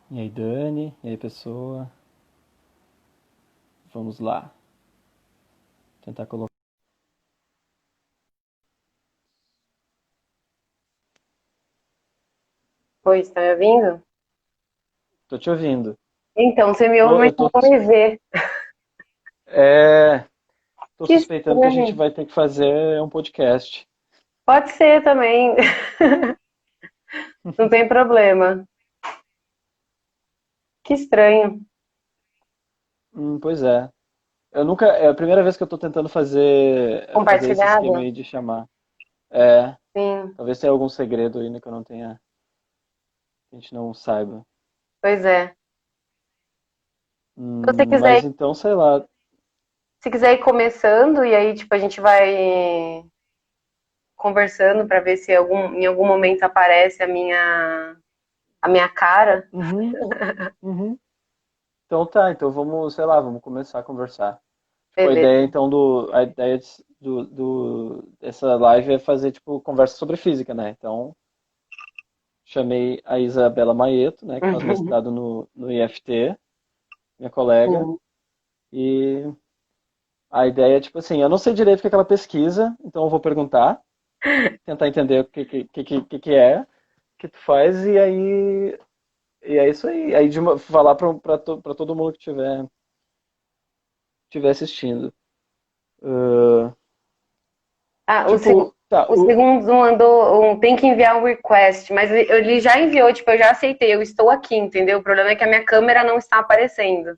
E aí, Dani? E aí, pessoa? Vamos lá. Tentar colocar. Oi, está me ouvindo? Tô te ouvindo. Então, você me ouve, Tô, mas eu não tô, me vê. é, tô Que suspeitando que a gente estranho. vai ter que fazer um podcast. Pode ser também. Não tem problema. Que estranho. Pois é. Eu nunca. É a primeira vez que eu tô tentando fazer esse esquema Compartilhado? aí de chamar. É. Sim, Talvez tenha algum segredo ainda que eu não tenha. Que a gente não saiba. pois é. Se você quiser, Mas então, sei lá. se quiser ir começando, e aí, tipo, a gente vai conversando para ver se em algum momento aparece a minha cara. Uhum, uhum. Então tá, então vamos, sei lá, vamos começar a conversar. Tipo, a ideia Beleza. então a ideia dessa live é fazer tipo conversa sobre física, né? Então chamei a Isabela Maieto, né, que faz mestrado no IFT, minha colega, Sim. e a ideia é tipo assim, eu não sei direito o que é que ela pesquisa, então eu vou perguntar, tentar entender o que é que tu faz e é isso aí. Aí falar pra todo mundo que tiver assistindo. Ah, Ah, tipo, tá, o segundo mandou tem que enviar um request, mas ele já enviou, tipo, eu já aceitei, eu estou aqui, entendeu? O problema é que a minha câmera não está aparecendo.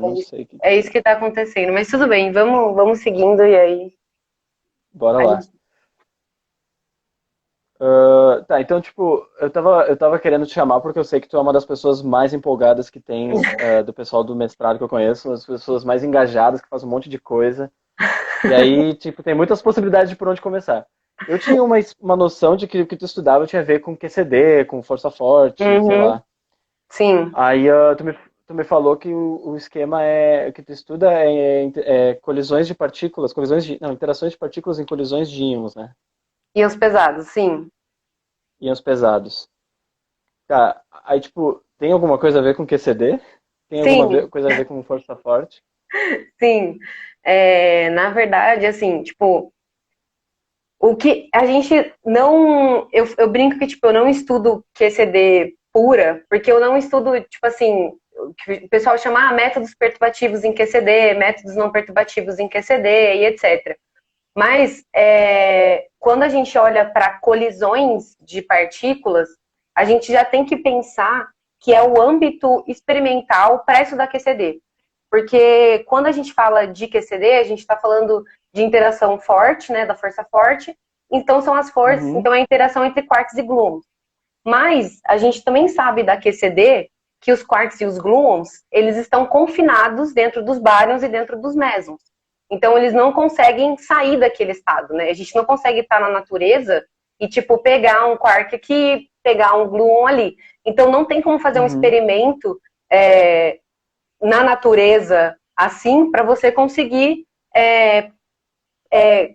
não sei o que É que isso que está acontecendo, mas tudo bem, vamos seguindo e aí Bora a lá. gente. Tá, então, tipo, eu tava querendo te chamar porque eu sei que tu é uma das pessoas mais empolgadas que tem, do pessoal do mestrado que eu conheço, uma das pessoas mais engajadas, que faz um monte de coisa. E aí, tipo, tem muitas possibilidades de por onde começar. Eu tinha uma noção de que o que tu estudava tinha a ver com QCD, com força forte, sei Uhum, lá. sim, Aí, tu me falou que o esquema que tu estuda é colisões de partículas, não, interações de partículas em colisões de íons, né? e os pesados, sim, Íons pesados. Tá, aí tipo, tem alguma coisa a ver com QCD? Tem sim, coisa a ver com força forte? sim. Na verdade, assim, tipo, o que a gente não. Eu brinco que, tipo, eu não estudo QCD pura, porque eu não estudo, tipo assim, o que o pessoal chama métodos perturbativos em QCD, métodos não perturbativos em QCD e etc. Mas quando a gente olha para colisões de partículas, a gente já tem que pensar que é o âmbito experimental para estudar QCD. Porque quando a gente fala de QCD, a gente está falando de interação forte, né, da força forte. Então são as forças, Uhum, então é a interação entre quarks e gluons. Mas a gente também sabe da QCD que os quarks e os gluons, eles estão confinados dentro dos baryons e dentro dos mesons. Então eles não conseguem sair daquele estado, né? A gente não consegue estar na natureza e tipo pegar um quark aqui, pegar um gluon ali. Então não tem como fazer um uhum, experimento é, na natureza assim para você conseguir é,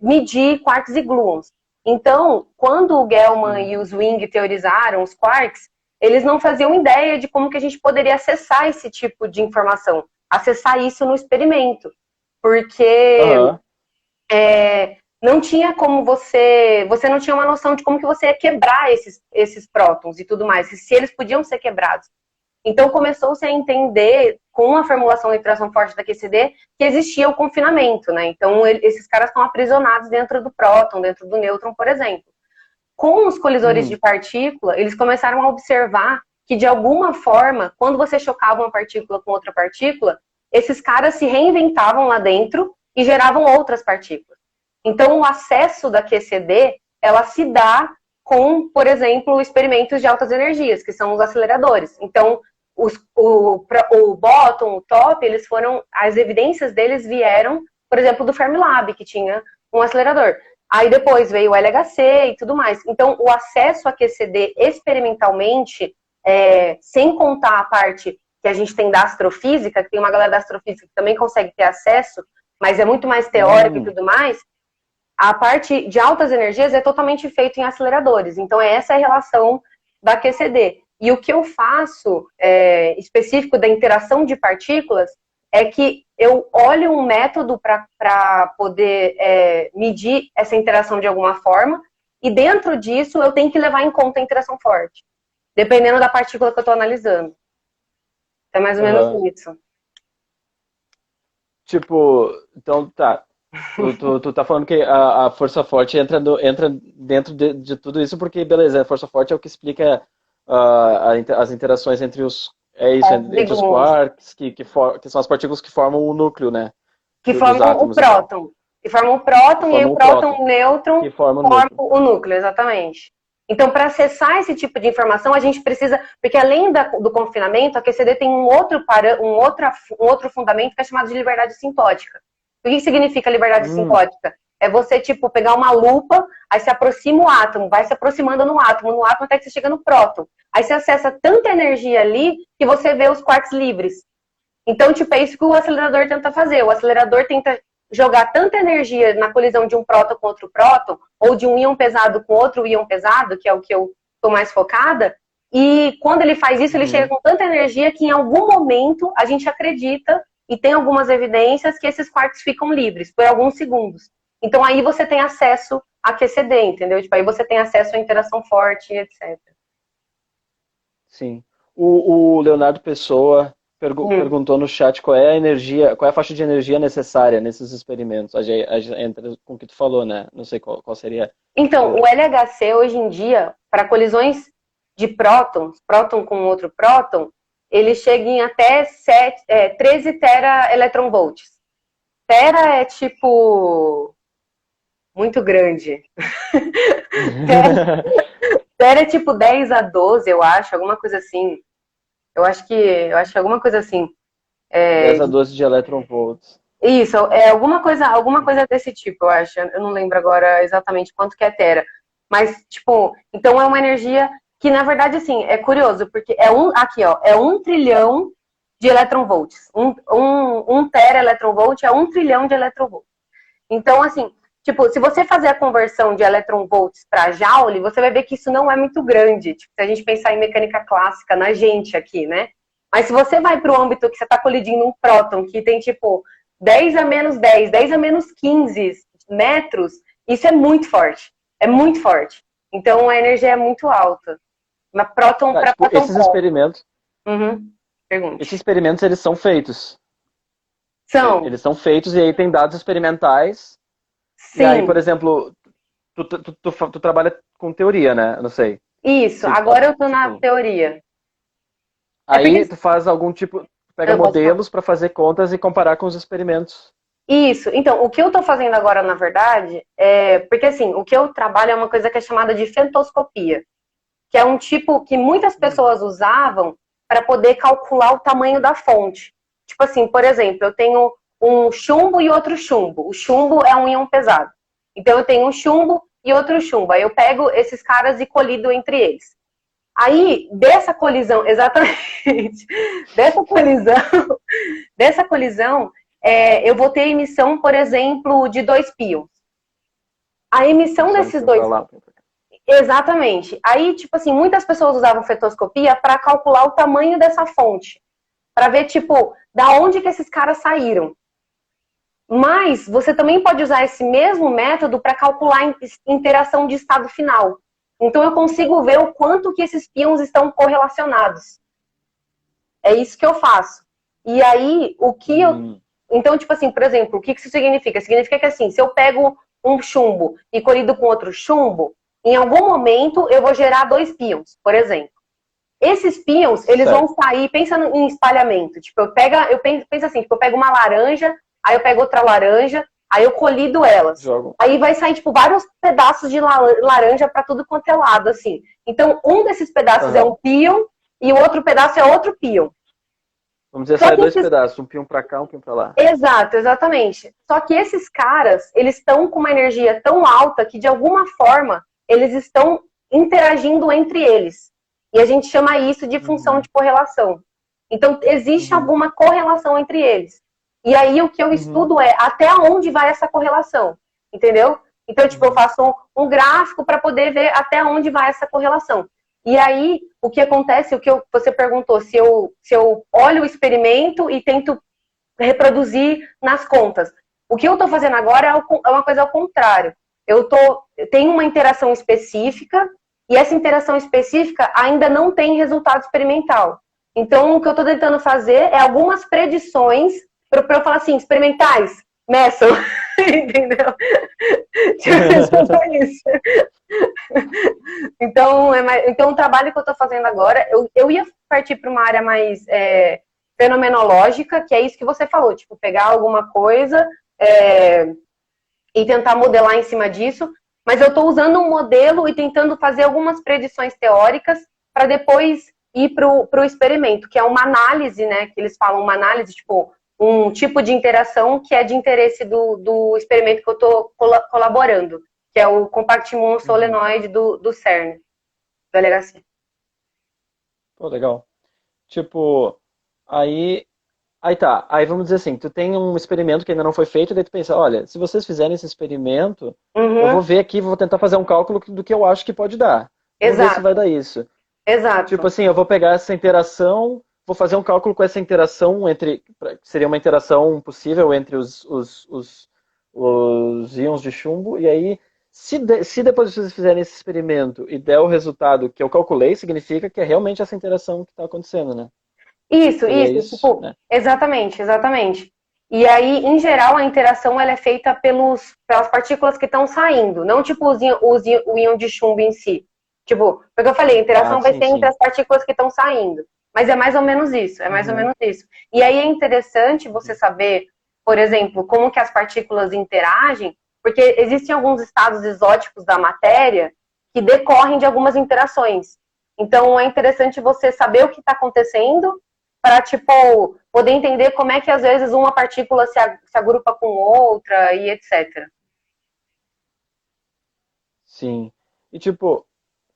medir quarks e gluons. Então, quando o Gell-Mann e uhum, o Zwing teorizaram os quarks, eles não faziam ideia de como que a gente poderia acessar esse tipo de informação, acessar isso no experimento, porque aham, não tinha como você não tinha uma noção de como que você ia quebrar esses prótons e tudo mais, se eles podiam ser quebrados. Então começou-se a entender, com a formulação da interação forte da QCD, que existia o confinamento, né? Então esses caras estão aprisionados dentro do próton, dentro do nêutron, por exemplo. Com os colisores de uhum, partícula, eles começaram a observar que, de alguma forma, quando você chocava uma partícula com outra partícula, esses caras se reinventavam lá dentro e geravam outras partículas. Então, o acesso da QCD, ela se dá com, por exemplo, experimentos de altas energias, que são os aceleradores. Então, o bottom, o top, eles foram, as evidências deles vieram, por exemplo, do Fermilab, que tinha um acelerador. Aí depois veio o LHC e tudo mais. Então, o acesso a QCD experimentalmente, sem contar a parte que a gente tem da astrofísica, que tem uma galera da astrofísica que também consegue ter acesso, mas é muito mais teórico e uhum, tudo mais, a parte de altas energias é totalmente feita em aceleradores. Então, essa é a relação da QCD. E o que eu faço, específico da interação de partículas, é que eu olho um método para poder medir essa interação de alguma forma, e dentro disso eu tenho que levar em conta a interação forte, dependendo da partícula que eu estou analisando. É mais ou menos isso. Tipo, então tá. Tu tá falando que a força forte entra dentro de tudo isso, porque, beleza, a força forte é o que explica as interações entre os. É isso, entre os quarks, que são as partículas que formam o núcleo, né? Que Dos formam o átomos. próton. Que formam o próton, e aí o próton e o nêutron formam o núcleo, exatamente. Então, para acessar esse tipo de informação, a gente precisa. Porque além do confinamento, a QCD tem um outro fundamento que é chamado de liberdade sintótica. O que significa liberdade sintótica? É você, tipo, pegar uma lupa, aí se aproxima o átomo, vai se aproximando no átomo até que você chega no próton. Aí você acessa tanta energia ali que você vê os quarks livres. Então, tipo, é isso que o acelerador tenta fazer. O acelerador tenta jogar tanta energia na colisão de um próton com outro próton, ou de um íon pesado com outro íon pesado, que é o que eu estou mais focada, e quando ele faz isso, ele chega com tanta energia que em algum momento a gente acredita, e tem algumas evidências, que esses quarks ficam livres por alguns segundos. Então aí você tem acesso a QCD, entendeu? Tipo, aí você tem acesso à interação forte, etc. Sim. O Leonardo Pessoa perguntou no chat qual é a energia, qual é a faixa de energia necessária nesses experimentos. Entra com o que tu falou, né? Não sei qual seria. Então, o LHC hoje em dia, para colisões de prótons, próton com outro próton, ele chega em até 13 tera-electronvolts. Tera é tipo muito grande. Tera é tipo 10 a 12, eu acho, alguma coisa assim. Eu acho que alguma coisa assim. 10 a 12 de electronvolts. Isso, alguma coisa desse tipo, eu acho. Eu não lembro agora exatamente quanto que é tera. Mas, tipo, então é uma energia que, na verdade, assim, é curioso, porque é 1 trilhão de electronvolts. Um tera-electronvolt é 1 trilhão de electronvolts. Então, assim, tipo, se você fazer a conversão de electronvolts para joule, você vai ver que isso não é muito grande. Tipo, se a gente pensar em mecânica clássica, na gente aqui, né? Mas se você vai para o âmbito que você está colidindo um próton que tem, tipo, 10 a menos 10, 10 a menos 15 metros, isso é muito forte. É muito forte. Então, a energia é muito alta. Mas próton para próton. Esses experimentos... Pergunte. Esses experimentos, eles são feitos. São. Eles são feitos e aí tem dados experimentais. Sim. E aí, por exemplo, tu trabalha com teoria, né? Eu não sei. Isso, agora eu tô na teoria. Aí tu faz algum tipo... Pega modelos para fazer contas e comparar com os experimentos. Isso. Então, o que eu tô fazendo agora, na verdade, porque assim, o que eu trabalho é uma coisa que é chamada de fentoscopia, que é um tipo que muitas pessoas usavam para poder calcular o tamanho da fonte. Tipo assim, por exemplo, eu tenho um chumbo e outro chumbo. O chumbo é um íon pesado. Então, eu tenho um chumbo e outro chumbo. Aí eu pego esses caras e colido entre eles. Aí, dessa colisão, exatamente, dessa colisão, eu vou ter emissão, por exemplo, de 2 pions. A emissão desses 2... Exatamente. Aí, tipo assim, muitas pessoas usavam fetoscopia para calcular o tamanho dessa fonte. Para ver, tipo, da onde que esses caras saíram. Mas você também pode usar esse mesmo método para calcular a interação de estado final. Então, eu consigo ver o quanto que esses pions estão correlacionados. É isso que eu faço. E aí, o que eu... Então, tipo assim, por exemplo, o que isso significa? Significa que, assim, se eu pego um chumbo e colido com outro chumbo, em algum momento eu vou gerar 2 pions, por exemplo. Esses pions, eles vão sair, pensa em espalhamento. Tipo, eu penso assim, tipo, eu pego uma laranja, aí eu pego outra laranja, aí eu colido elas. Aí vai sair, tipo, vários pedaços de laranja pra tudo quanto é lado, assim. Então, um desses pedaços é um pion e o outro pedaço é outro pion. Vamos dizer, sai 2 pedaços, um pion pra cá, um pion pra lá. Exato, exatamente. Só que esses caras, eles estão com uma energia tão alta que, de alguma forma, eles estão interagindo entre eles. E a gente chama isso de função de correlação. Então, existe alguma correlação entre eles. E aí, o que eu estudo é até onde vai essa correlação, entendeu? Então, tipo, eu faço um gráfico para poder ver até onde vai essa correlação. E aí, o que acontece, você perguntou, se eu olho o experimento e tento reproduzir nas contas. O que eu estou fazendo agora é uma coisa ao contrário. Eu tenho uma interação específica e essa interação específica ainda não tem resultado experimental. Então, o que eu estou tentando fazer é algumas predições para eu falar assim, experimentais, meçam, entendeu? Tipo, isso. Então, o trabalho que eu estou fazendo agora, eu ia partir para uma área mais fenomenológica, que é isso que você falou, tipo, pegar alguma coisa e tentar modelar em cima disso, mas eu estou usando um modelo e tentando fazer algumas predições teóricas para depois ir para o experimento, que é uma análise, né, que eles falam uma análise, tipo, um tipo de interação que é de interesse do experimento que eu estou colaborando, que é o Compact Muon Solenoid do CERN, do LHC. Pô, legal. Tipo, aí tá. Aí vamos dizer assim, tu tem um experimento que ainda não foi feito, daí tu pensa, olha, se vocês fizerem esse experimento, eu vou ver aqui, vou tentar fazer um cálculo do que eu acho que pode dar. Vamos ver se vai dar isso. Exato. Tipo assim, eu vou pegar essa interação, vou fazer um cálculo com essa interação seria uma interação possível entre os íons de chumbo, e aí, se depois vocês fizerem esse experimento e der o resultado que eu calculei, significa que é realmente essa interação que está acontecendo, né? Isso, tipo, né? Exatamente. E aí, em geral, a interação ela é feita pelas partículas que estão saindo, não tipo o íon de chumbo em si. Tipo, porque eu falei, a interação vai ser entre as partículas que estão saindo. Mas é mais ou menos isso, E aí é interessante você saber, por exemplo, como que as partículas interagem, porque existem alguns estados exóticos da matéria que decorrem de algumas interações. Então é interessante você saber o que está acontecendo para, tipo, poder entender como é que às vezes uma partícula se agrupa com outra e etc. Sim. E tipo,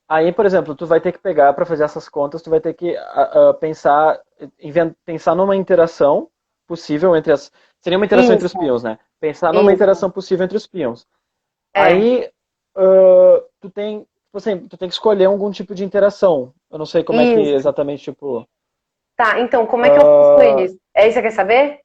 aí, por exemplo, tu vai ter que pegar para fazer essas contas, tu vai ter que pensar numa interação possível entre as... Seria uma interação entre os pions, né? Pensar numa interação possível entre os pions. Aí, tu tem que escolher algum tipo de interação. Eu não sei como é que exatamente, tipo... Tá, então, como é que eu faço isso? É isso que você quer saber?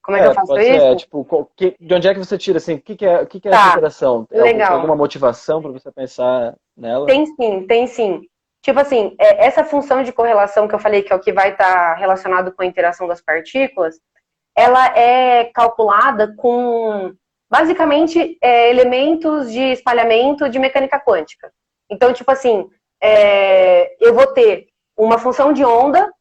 Como é que eu faço isso? Tipo, de onde é que você tira, assim, o que é essa interação? Tem alguma motivação para você pensar nela? Tem sim. Tipo assim, essa função de correlação que eu falei, que é o que vai estar relacionado com a interação das partículas, ela é calculada com, basicamente, elementos de espalhamento de mecânica quântica. Então, tipo assim, eu vou ter uma função de onda.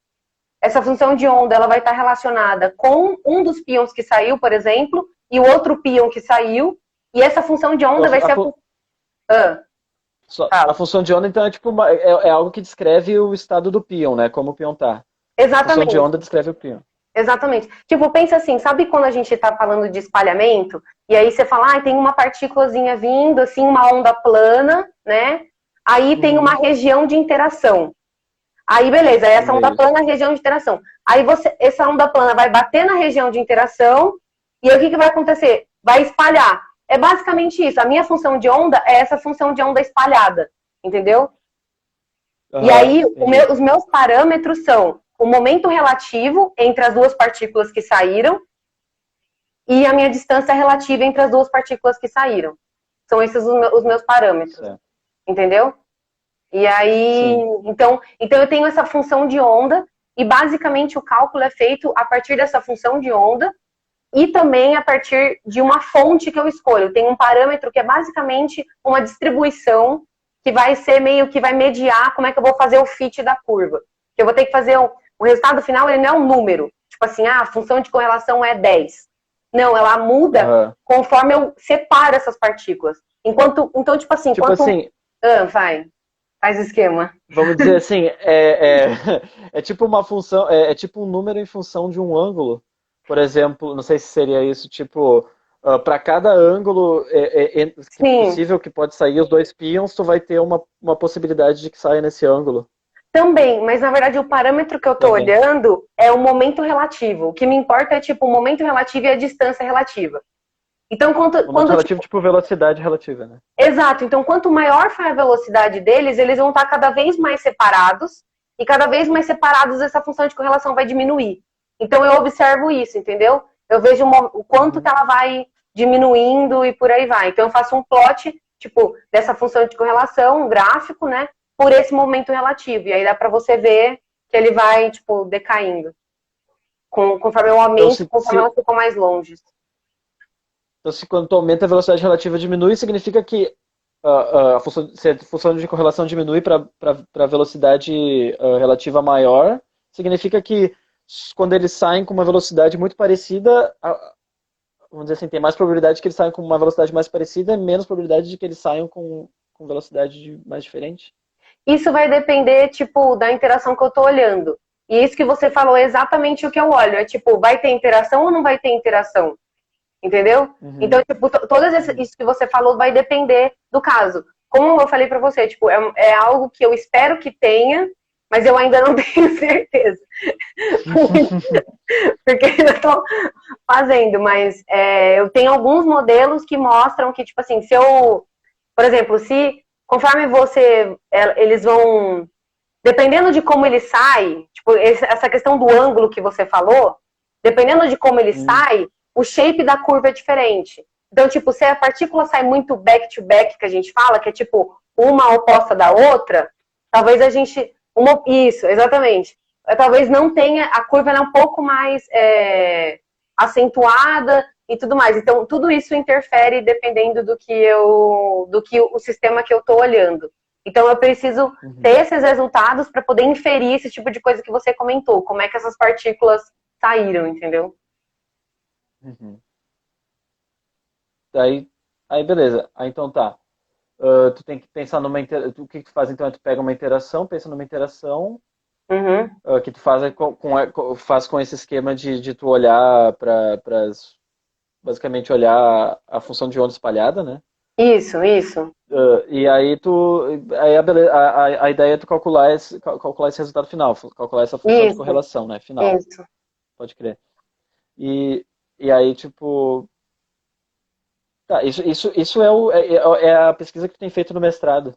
Essa função de onda ela vai estar relacionada com um dos pions que saiu, por exemplo, e o outro pion que saiu. E essa função de onda vai ser a função de onda, então, é tipo é algo que descreve o estado do pion, né? Como o pion tá. Exatamente. A função de onda descreve o pion. Exatamente. Tipo, pensa assim, sabe quando a gente está falando de espalhamento? E aí você fala, tem uma partículazinha vindo, assim, uma onda plana, né? Aí tem uma região de interação. Aí, beleza, essa onda plana é a região de interação. Aí essa onda plana vai bater na região de interação, e aí o que vai acontecer? Vai espalhar. É basicamente isso. A minha função de onda é essa função de onda espalhada, entendeu? E aí, os meus parâmetros são o momento relativo entre as duas partículas que saíram e a minha distância relativa entre as duas partículas que saíram. São esses os meus parâmetros. Certo. Entendeu? E aí, então eu tenho essa função de onda e basicamente o cálculo é feito a partir dessa função de onda e também a partir de uma fonte que eu escolho. Tem um parâmetro que é basicamente uma distribuição que vai ser meio que vai mediar como é que eu vou fazer o fit da curva. Eu vou ter que fazer o resultado final, ele não é um número. Tipo assim, a função de correlação é 10. Não, ela muda conforme eu separo essas partículas. Então, tipo assim, vai. Faz o esquema. Vamos dizer assim, é tipo uma função, é tipo um número em função de um ângulo. Por exemplo, não sei se seria isso, tipo, para cada ângulo possível que pode sair os dois pions, tu vai ter uma possibilidade de que saia nesse ângulo. Também, mas na verdade o parâmetro que eu estou olhando é o momento relativo. O que me importa é tipo o momento relativo e a distância relativa. Então, Momento relativo, tipo velocidade relativa, né? exato. Então, quanto maior for a velocidade deles, eles vão estar cada vez mais separados, e cada vez mais separados essa função de correlação vai diminuir. Então, eu observo isso, entendeu? Eu vejo o quanto que ela vai diminuindo e por aí vai. Então, eu faço um plot, tipo, dessa função de correlação, um gráfico, né? Por esse momento relativo. E aí dá para você ver que ele vai, tipo, decaindo. Conforme eu aumento, Então, conforme ela ficou mais longe. Então, se quando tu aumenta a velocidade relativa diminui, significa que se a função de correlação diminui para a velocidade relativa maior, significa que quando eles saem com uma velocidade muito parecida, vamos dizer assim, tem mais probabilidade de que eles saiam com uma velocidade mais parecida e menos probabilidade de que eles saiam com velocidade mais diferente? Isso vai depender, tipo, da interação que eu tô olhando. E isso que você falou é exatamente o que eu olho. É tipo, vai ter interação ou não vai ter interação? Entendeu? Então, tipo, isso que você falou vai depender do caso. Como eu falei pra você, tipo, é algo que eu espero que tenha, mas eu ainda não tenho certeza. Porque eu tô fazendo, mas eu tenho alguns modelos que mostram que, tipo assim, se eu, por exemplo, se conforme eles vão, dependendo de como ele sai, tipo, essa questão do ângulo que você falou, dependendo de como ele sai, o shape da curva é diferente. Então, tipo, se a partícula sai muito back-to-back, que a gente fala, que é tipo uma oposta da outra, talvez a gente... isso, exatamente. Talvez não tenha... A curva é um pouco mais acentuada e tudo mais. Então, tudo isso interfere dependendo do que o sistema que eu estou olhando. Então, eu preciso ter esses resultados para poder inferir esse tipo de coisa que você comentou. Como é que essas partículas saíram, entendeu? Aí beleza. Aí então tá. Tu tem que pensar numa interação. O que tu faz então é tu pega uma interação, pensa numa interação que tu faz com esse esquema de tu olhar para basicamente olhar a função de onda espalhada, né? Isso. E aí a ideia é tu calcular esse resultado final, calcular essa função de correlação, né? Final. Isso. Pode crer. E aí, tipo. Tá, isso é a pesquisa que tu tem feito no mestrado.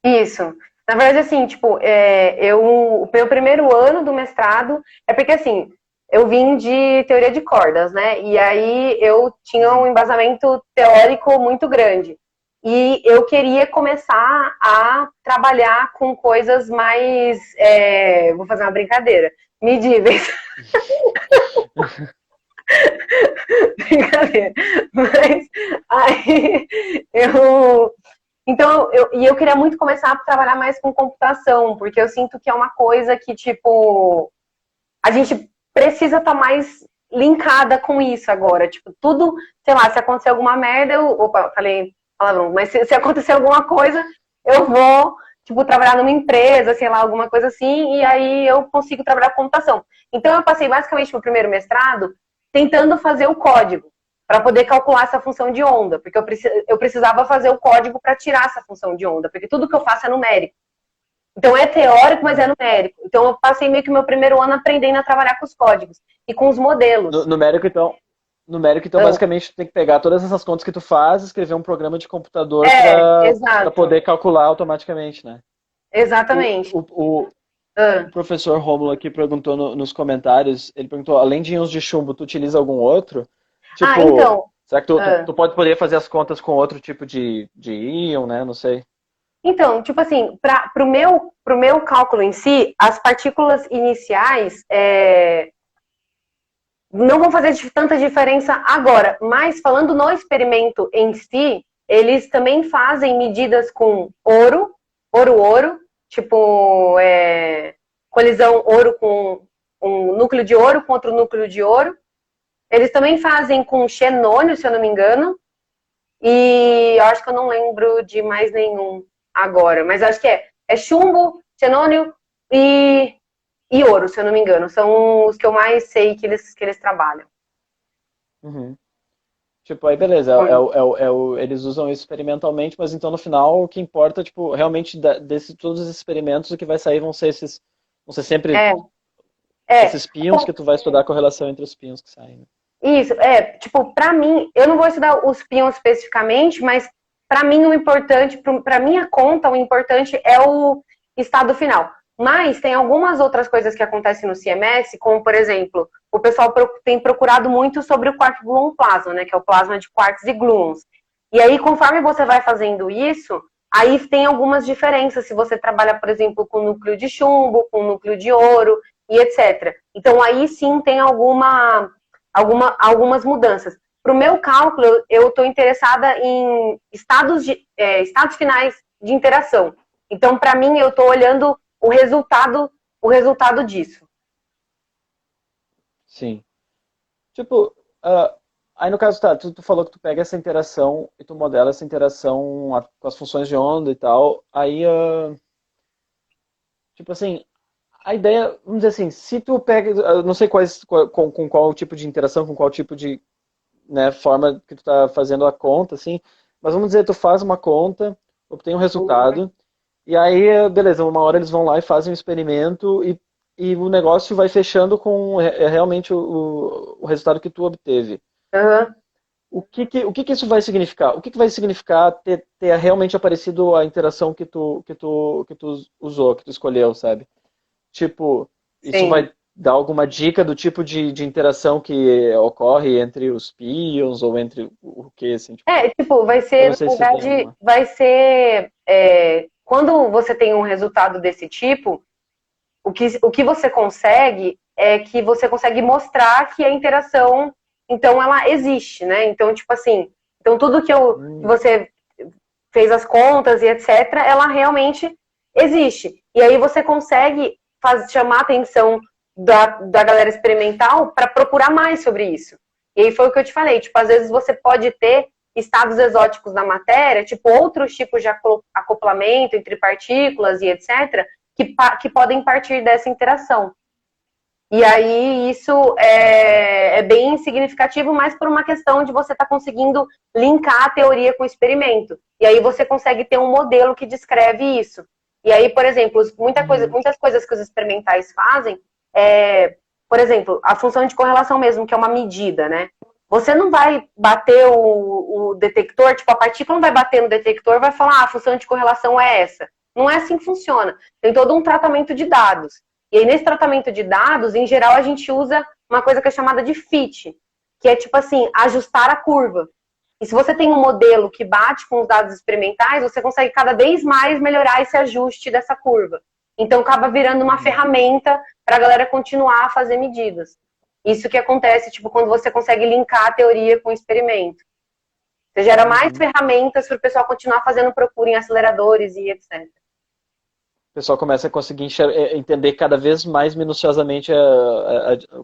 Isso. Na verdade, assim, tipo, o meu primeiro ano do mestrado é porque, assim, eu vim de teoria de cordas, né? E aí eu tinha um embasamento teórico muito grande. E eu queria começar a trabalhar com coisas mais. Vou fazer uma brincadeira. Medíveis. Brincadeira. Mas aí Então, eu queria muito começar a trabalhar mais com computação, porque eu sinto que é uma coisa que, tipo, a gente precisa estar mais linkada com isso agora. Tipo, tudo, sei lá, se acontecer alguma merda, opa, falei palavrão, mas se acontecer alguma coisa, eu vou, tipo, trabalhar numa empresa, sei lá, alguma coisa assim, e aí eu consigo trabalhar com computação. Então, eu passei basicamente meu primeiro mestrado tentando fazer o código para poder calcular essa função de onda, porque eu precisava fazer o código para tirar essa função de onda, porque tudo que eu faço é numérico. Então é teórico, mas é numérico. Então eu passei meio que o meu primeiro ano aprendendo a trabalhar com os códigos e com os modelos. Numérico, então basicamente tu tem que pegar todas essas contas que tu faz, escrever um programa de computador para poder calcular automaticamente, né? Exatamente. O professor Rômulo aqui perguntou nos comentários, ele perguntou, além de íons de chumbo, tu utiliza algum outro? Tipo, então. Será que tu pode poder fazer as contas com outro tipo de íon, né? Não sei. Então, tipo assim, pro meu cálculo em si, as partículas iniciais não vão fazer tanta diferença agora, mas falando no experimento em si, eles também fazem medidas com ouro, tipo colisão ouro com um núcleo de ouro com outro núcleo de ouro. Eles também fazem com xenônio, se eu não me engano, e eu acho que eu não lembro de mais nenhum agora, mas acho que é chumbo, xenônio e ouro, se eu não me engano. São os que eu mais sei que eles trabalham. Tipo, aí beleza, eles usam isso experimentalmente, mas então no final o que importa, tipo, realmente todos os experimentos, o que vai sair vão ser sempre esses pions que tu vai estudar a correlação entre os pions que saem. Né? Isso, tipo, pra mim, eu não vou estudar os peons especificamente, mas pra mim o importante, pra minha conta, o importante é o estado final. Mas tem algumas outras coisas que acontecem no CMS, como, por exemplo, o pessoal tem procurado muito sobre o quark gluon plasma, né, que é o plasma de quarks e gluons. E aí, conforme você vai fazendo isso, aí tem algumas diferenças, se você trabalha, por exemplo, com núcleo de chumbo, com núcleo de ouro e etc. Então, aí sim tem algumas mudanças. Para o meu cálculo, eu estou interessada em estados finais de interação. Então, para mim, eu estou olhando o resultado disso. Sim. Tipo, aí no caso, tá, tu falou que tu pega essa interação e tu modela essa interação com as funções de onda e tal. Aí, tipo assim, a ideia, vamos dizer assim, se tu pega, eu não sei com qual tipo de interação, com qual tipo de, né, forma que tu tá fazendo a conta, assim, mas vamos dizer, tu faz uma conta, obtém um resultado, e aí, beleza, uma hora eles vão lá e fazem um experimento e o negócio vai fechando com realmente o resultado que tu obteve. Uhum. O que isso vai significar? O que vai significar ter realmente aparecido a interação que tu usou, que tu escolheu, sabe? Tipo, isso Sim. vai dar alguma dica do tipo de interação que ocorre entre os pions ou entre o que, assim? Tipo, vai Eu ser, não na sei se tem verdade, alguma. vai ser, quando você tem um resultado desse tipo, o que você consegue é que você consegue mostrar que a interação, então, ela existe, né? Então, tipo assim, então tudo que você fez as contas e etc., ela realmente existe. E aí você consegue chamar a atenção da galera experimental para procurar mais sobre isso. E aí foi o que eu te falei, tipo, às vezes você pode ter estados exóticos na matéria, tipo outros tipos de acoplamento entre partículas e etc., que podem partir dessa interação. E aí isso é bem significativo, mas por uma questão de você estar conseguindo linkar a teoria com o experimento. E aí você consegue ter um modelo que descreve isso. E aí, por exemplo, muitas coisas que os experimentais fazem por exemplo, a função de correlação mesmo, que é uma medida, né? Você não vai bater o detector, tipo, a partícula não vai bater no detector e vai falar, a função de correlação é essa. Não é assim que funciona. Tem todo um tratamento de dados. E aí, nesse tratamento de dados, em geral, a gente usa uma coisa que é chamada de fit, que é tipo assim, ajustar a curva. E se você tem um modelo que bate com os dados experimentais, você consegue cada vez mais melhorar esse ajuste dessa curva. Então, acaba virando uma ferramenta para a galera continuar a fazer medidas. Isso que acontece, tipo, quando você consegue linkar a teoria com o experimento. Você gera mais ferramentas para o pessoal continuar fazendo procura em aceleradores e etc. O pessoal começa a conseguir entender cada vez mais minuciosamente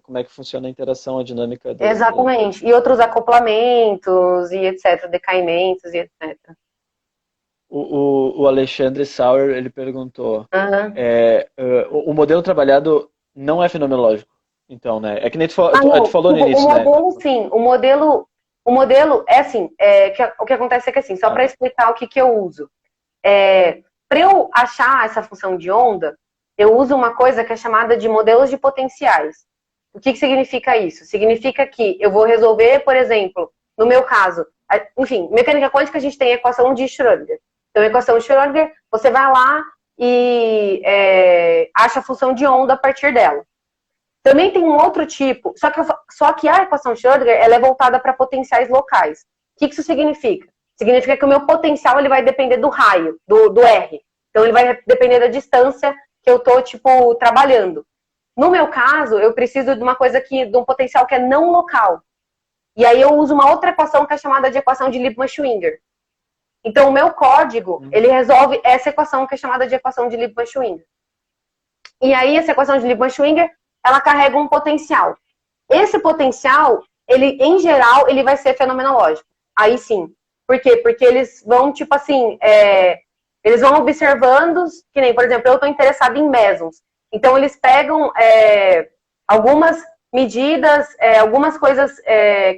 como é que funciona a interação, a dinâmica Exatamente. E outros acoplamentos e etc. Decaimentos e etc. O Alexandre Sauer, ele perguntou, Uhum. o modelo trabalhado não é fenomenológico, então, né? É que nem tu falou no O início, né? modelo, sim. O modelo é assim, o que acontece é que assim, só para explicar o que eu uso. Para eu achar essa função de onda, eu uso uma coisa que é chamada de modelos de potenciais. O que significa isso? Significa que eu vou resolver, por exemplo, no meu caso, enfim, mecânica quântica a gente tem a equação de Schrödinger. Então, a equação de Schrödinger, você vai lá e acha a função de onda a partir dela. Também tem um outro tipo, só que a equação de Schrödinger ela é voltada para potenciais locais. O que isso significa? Significa que o meu potencial ele vai depender do raio, do R. Então, ele vai depender da distância que eu estou, tipo, trabalhando. No meu caso, eu preciso de uma coisa de um potencial que é não local. E aí eu uso uma outra equação que é chamada de equação de Liebman-Schwinger. Então, o meu código, ele resolve essa equação que é chamada de equação de Liebman-Schwinger. E aí, essa equação de Liebman-Schwinger, ela carrega um potencial. Esse potencial, ele, em geral, ele vai ser fenomenológico. Aí sim. Por quê? Porque eles vão, tipo assim, eles vão observando, que nem, por exemplo, eu estou interessado em mesons. Então, eles pegam algumas medidas, algumas coisas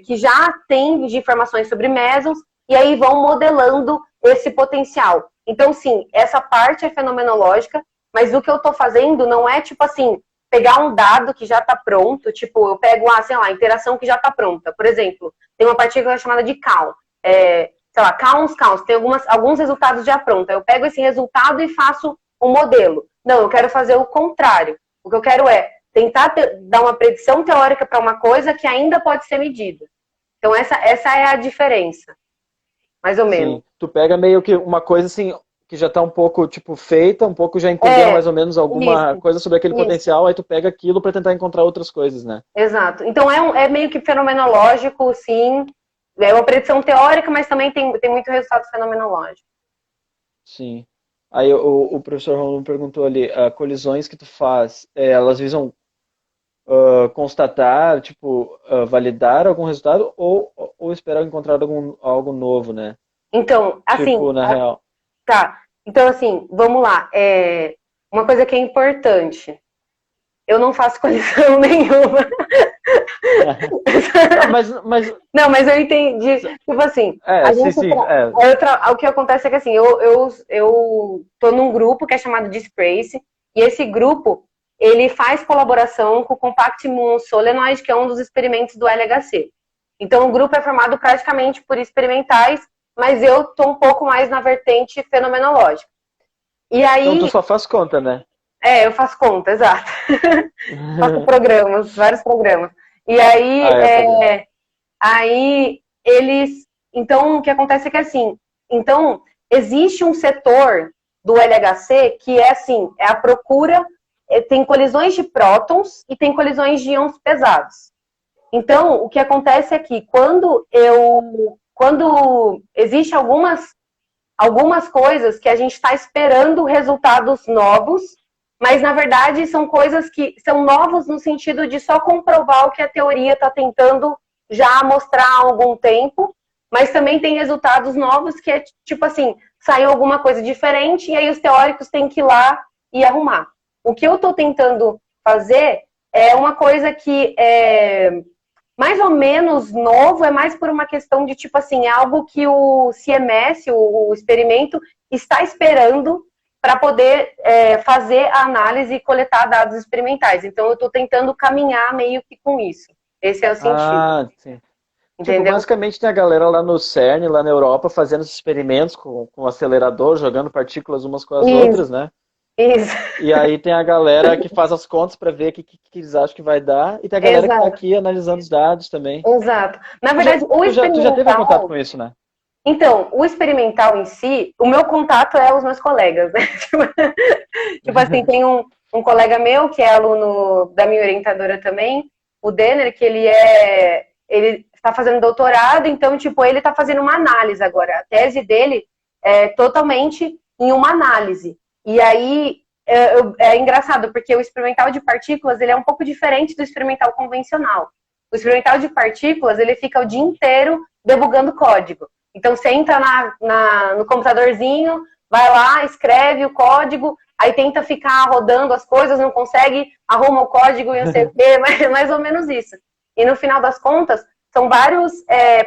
que já tem de informações sobre mesons, e aí vão modelando esse potencial. Então, sim, essa parte é fenomenológica, mas o que eu estou fazendo não é, tipo assim, pegar um dado que já está pronto, tipo, eu pego, sei lá, a interação que já está pronta. Por exemplo, tem uma partícula chamada de count. Sei lá, counts, tem alguns resultados já prontos. Eu pego esse resultado e faço um modelo. Não, eu quero fazer o contrário. O que eu quero é tentar dar uma predição teórica para uma coisa que ainda pode ser medida. Então, essa é a diferença. Mais ou menos. Sim. Tu pega meio que uma coisa assim, que já está um pouco, tipo, feita, um pouco já entendeu mais ou menos alguma coisa sobre aquele potencial, aí tu pega aquilo para tentar encontrar outras coisas, né? Exato. Então, é meio que fenomenológico, sim. É uma predição teórica, mas também tem muito resultado fenomenológico. Sim. Aí o professor Romulo perguntou ali, colisões que tu faz, elas visam constatar, tipo, validar algum resultado ou esperar encontrar algo novo, né? Então, assim, Tipo, na real. tá. Então, assim, vamos lá. Uma coisa que é importante. Eu não faço colisão nenhuma. Não, mas eu entendi. Tipo assim, o que acontece é que assim, eu tô num grupo que é chamado de Sprace, e esse grupo, ele faz colaboração com o Compact Muon Solenoid, que é um dos experimentos do LHC. Então, o grupo é formado praticamente por experimentais, mas eu tô um pouco mais na vertente fenomenológica. E aí... Então, tu só faz conta, né? Eu faço conta, exato. Faço programas, vários programas. E aí, aí eles... Então, o que acontece é que, assim, então, existe um setor do LHC que é, assim, é a procura... Tem colisões de prótons e tem colisões de íons pesados. Então, o que acontece é que quando existe algumas coisas que a gente está esperando resultados novos, mas, na verdade, são coisas que são novos no sentido de só comprovar o que a teoria está tentando já mostrar há algum tempo, mas também tem resultados novos que é, tipo assim, saiu alguma coisa diferente e aí os teóricos têm que ir lá e arrumar. O que eu estou tentando fazer é uma coisa que é mais ou menos novo, é mais por uma questão de, tipo assim, algo que o CMS, o experimento, está esperando para poder fazer a análise e coletar dados experimentais. Então, eu estou tentando caminhar meio que com isso. Esse é o sentido. Sim. Entendeu? Tipo, basicamente tem a galera lá no CERN, lá na Europa, fazendo esses experimentos com o acelerador, jogando partículas umas com as outras, né? Isso. E aí tem a galera que faz as contas para ver o que eles acham que vai dar, e tem a galera que está aqui analisando os dados também. Exato. Na verdade, tu já teve contato com isso, né? Então, o experimental em si, o meu contato é os meus colegas, né? Tipo assim, tem um colega meu que é aluno da minha orientadora também, o Denner, que ele está fazendo doutorado, então, tipo, ele está fazendo uma análise agora. A tese dele é totalmente em uma análise. E aí, é engraçado, porque o experimental de partículas, ele é um pouco diferente do experimental convencional. O experimental de partículas, ele fica o dia inteiro debugando código. Então, você entra no computadorzinho, vai lá, escreve o código, aí tenta ficar rodando as coisas, não consegue, arruma o código e não sei o quê, mais ou menos isso. E no final das contas, são vários...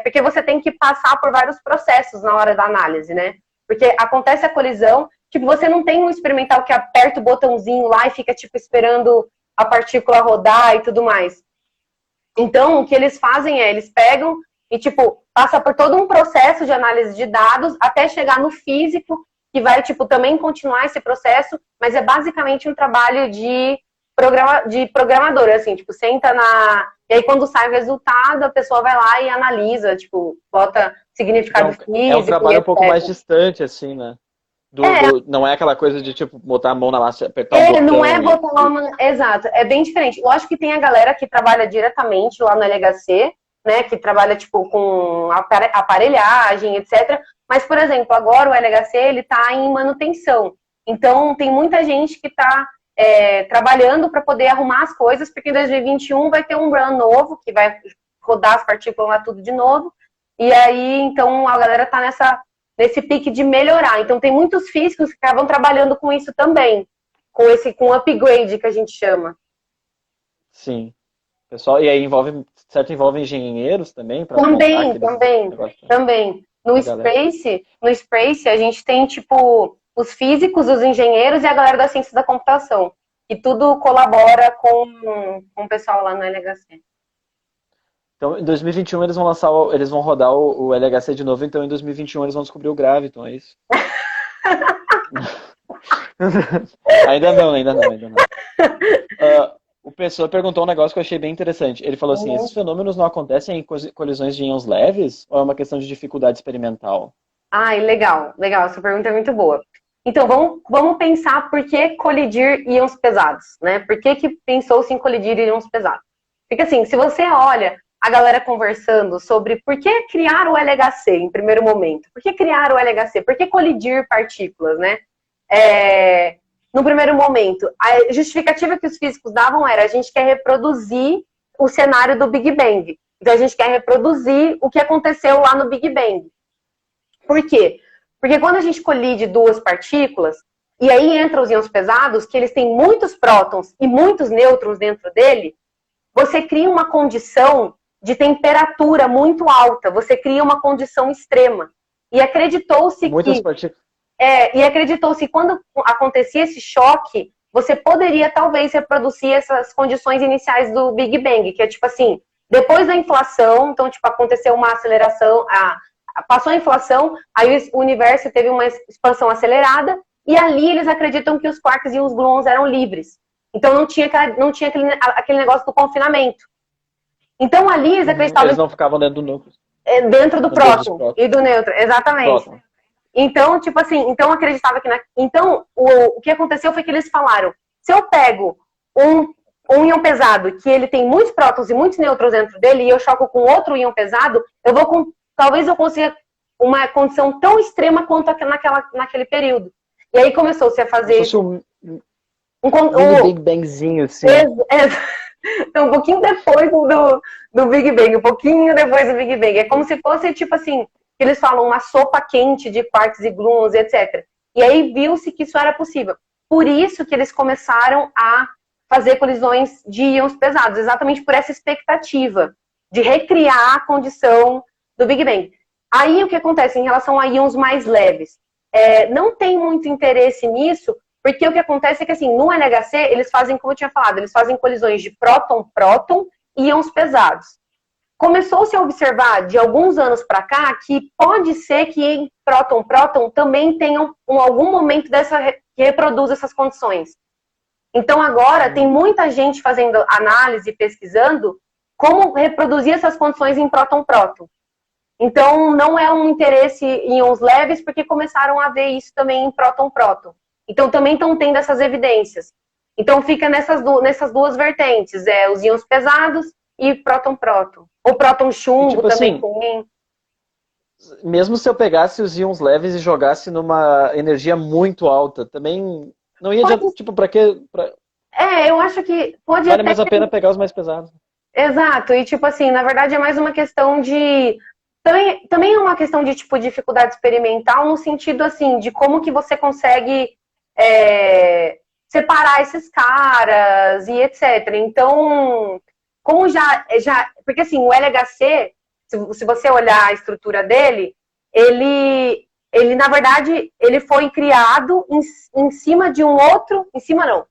porque você tem que passar por vários processos na hora da análise, né? Porque acontece a colisão, tipo, você não tem um experimental que aperta o botãozinho lá e fica, tipo, esperando a partícula rodar e tudo mais. Então, o que eles fazem eles pegam e, tipo, passa por todo um processo de análise de dados até chegar no físico, que vai, tipo, também continuar esse processo, mas é basicamente um trabalho de programador, assim, tipo, senta e aí quando sai o resultado, a pessoa vai lá e analisa, tipo, bota significado físico. É um trabalho um pouco mais distante, assim, né? Não é aquela coisa de, tipo, botar a mão na massa e apertar um botão. Não é botar a mão... Exato, é bem diferente. Lógico que tem a galera que trabalha diretamente lá no LHC, né, que trabalha, tipo, com aparelhagem, etc. Mas, por exemplo, agora o LHC, ele tá em manutenção. Então, tem muita gente que tá trabalhando para poder arrumar as coisas, porque em 2021 vai ter um run novo, que vai rodar as partículas lá tudo de novo. E aí, então, a galera tá nesse pique de melhorar. Então, tem muitos físicos que acabam trabalhando com isso também, com upgrade, que a gente chama. Sim. Pessoal, e aí envolve engenheiros também? Também. No Space, a gente tem, tipo, os físicos, os engenheiros e a galera da ciência da computação. E tudo colabora com o pessoal lá no LHC. Então, em 2021 eles vão lançar, eles vão rodar o LHC de novo, então em 2021 eles vão descobrir o Graviton, é isso? Ainda não, ainda não, ainda não. O Pessoa perguntou um negócio que eu achei bem interessante. Ele falou assim, esses fenômenos não acontecem em colisões de íons leves ou é uma questão de dificuldade experimental? Ai, legal, legal. Essa pergunta é muito boa. Então, vamos pensar por que colidir íons pesados, né? Por que pensou-se em colidir íons pesados? Porque assim, se você olha a galera conversando sobre por que criar o LHC em primeiro momento, por que criar o LHC, por que colidir partículas, né? No primeiro momento, a justificativa que os físicos davam era a gente quer reproduzir o cenário do Big Bang. Então, a gente quer reproduzir o que aconteceu lá no Big Bang. Por quê? Porque quando a gente colide duas partículas, e aí entram os íons pesados, que eles têm muitos prótons e muitos nêutrons dentro dele, você cria uma condição de temperatura muito alta, você cria uma condição extrema. E acreditou-se que... e acreditou-se que quando acontecia esse choque, você poderia talvez reproduzir essas condições iniciais do Big Bang, que é tipo assim, depois da inflação, então tipo, aconteceu uma aceleração, passou a inflação, aí o universo teve uma expansão acelerada, e ali eles acreditam que os quarks e os gluons eram livres. Então não tinha aquele negócio do confinamento. Então ali eles acreditavam... Eles não ficavam dentro do núcleo. Dentro do próton e do nêutron, exatamente. Próton. Então, tipo assim, então acreditava que... Então, o que aconteceu foi que eles falaram, se eu pego um íon pesado, que ele tem muitos prótons e muitos nêutrons dentro dele, e eu choco com outro íon pesado, talvez eu consiga uma condição tão extrema quanto naquele período. E aí começou-se a fazer... Um Big Bangzinho, assim. Então, um pouquinho depois do Big Bang, um pouquinho depois do Big Bang. É como se fosse, tipo assim, eles falam uma sopa quente de quarks e gluons, etc. E aí viu-se que isso era possível. Por isso que eles começaram a fazer colisões de íons pesados, exatamente por essa expectativa de recriar a condição do Big Bang. Aí o que acontece em relação a íons mais leves? Não tem muito interesse nisso, porque o que acontece é que, assim, no LHC, eles fazem, como eu tinha falado, eles fazem colisões de próton-próton e íons pesados. Começou-se a observar, de alguns anos para cá, que pode ser que em próton-próton também tenham algum momento que reproduza essas condições. Então, agora, tem muita gente fazendo análise, pesquisando como reproduzir essas condições em próton-próton. Então, não é um interesse em íons leves, porque começaram a ver isso também em próton-próton. Então, também estão tendo essas evidências. Então, fica nessas duas vertentes, os íons pesados e próton-próton. Ou próton-chumbo tipo também assim, tem. Mesmo se eu pegasse os íons leves e jogasse numa energia muito alta, também não ia adiantar, tipo, pra quê? Eu acho que pode vale mais a pena pegar os mais pesados. Exato, e tipo assim, na verdade é mais uma questão de... Também é uma questão de, tipo, dificuldade experimental, no sentido, assim, de como que você consegue... separar esses caras e etc. Então, como já... Porque assim, o LHC, se você olhar a estrutura dele, ele na verdade, ele foi criado em cima de um outro... Em cima não.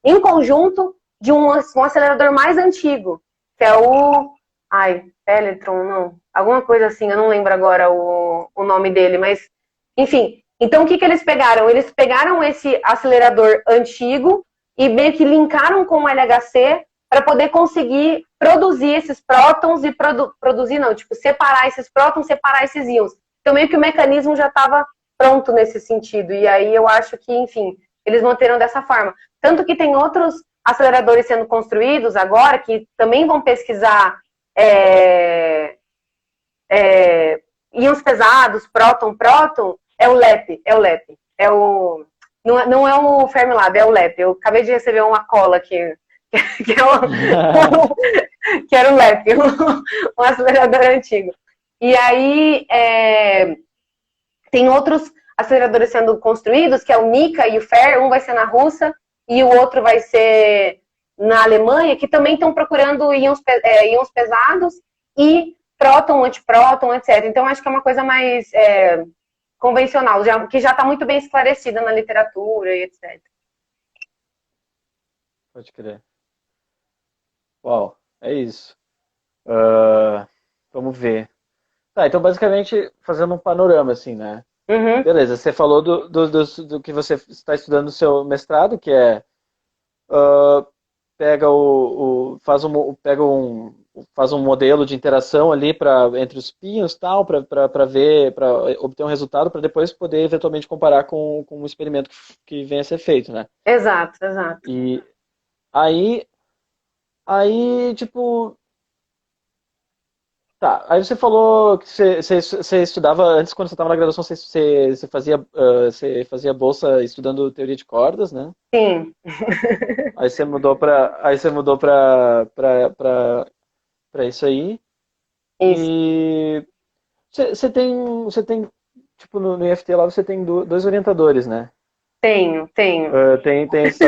Em conjunto de um acelerador mais antigo, que é o... Peletron, não. Alguma coisa assim, eu não lembro agora o nome dele, mas... Enfim... Então, o que eles pegaram? Eles pegaram esse acelerador antigo e meio que linkaram com o LHC para poder conseguir produzir esses prótons e separar esses prótons, separar esses íons. Então, meio que o mecanismo já estava pronto nesse sentido. E aí, eu acho que, enfim, eles manteram dessa forma. Tanto que tem outros aceleradores sendo construídos agora que também vão pesquisar íons pesados, próton, é o LEP. Não é o Fermilab, é o LEP. Eu acabei de receber uma cola aqui, que era o LEP, um acelerador antigo. E aí, tem outros aceleradores sendo construídos, que é o NICA e o FAIR, um vai ser na Rússia e o outro vai ser na Alemanha, que também estão procurando íons pesados e próton, antipróton, etc. Então, acho que é uma coisa mais... convencional, que já está muito bem esclarecida na literatura e etc. Pode crer. Uau, é isso. Ah, vamos ver. Tá, então basicamente fazendo um panorama, assim, né? Uhum. Beleza, você falou do que você está estudando no seu mestrado, que é pega faz um modelo de interação ali entre os pinhos tal para ver para obter um resultado para depois poder eventualmente comparar com um experimento que venha a ser feito, né? Exato, exato. E aí tipo tá, aí você falou que você estudava antes quando você estava na graduação você fazia bolsa estudando teoria de cordas, né? Sim, Aí você mudou para isso aí. isso. E você tem, tipo, no IFT lá você tem dois orientadores, né? Tenho, tenho. Tem essa,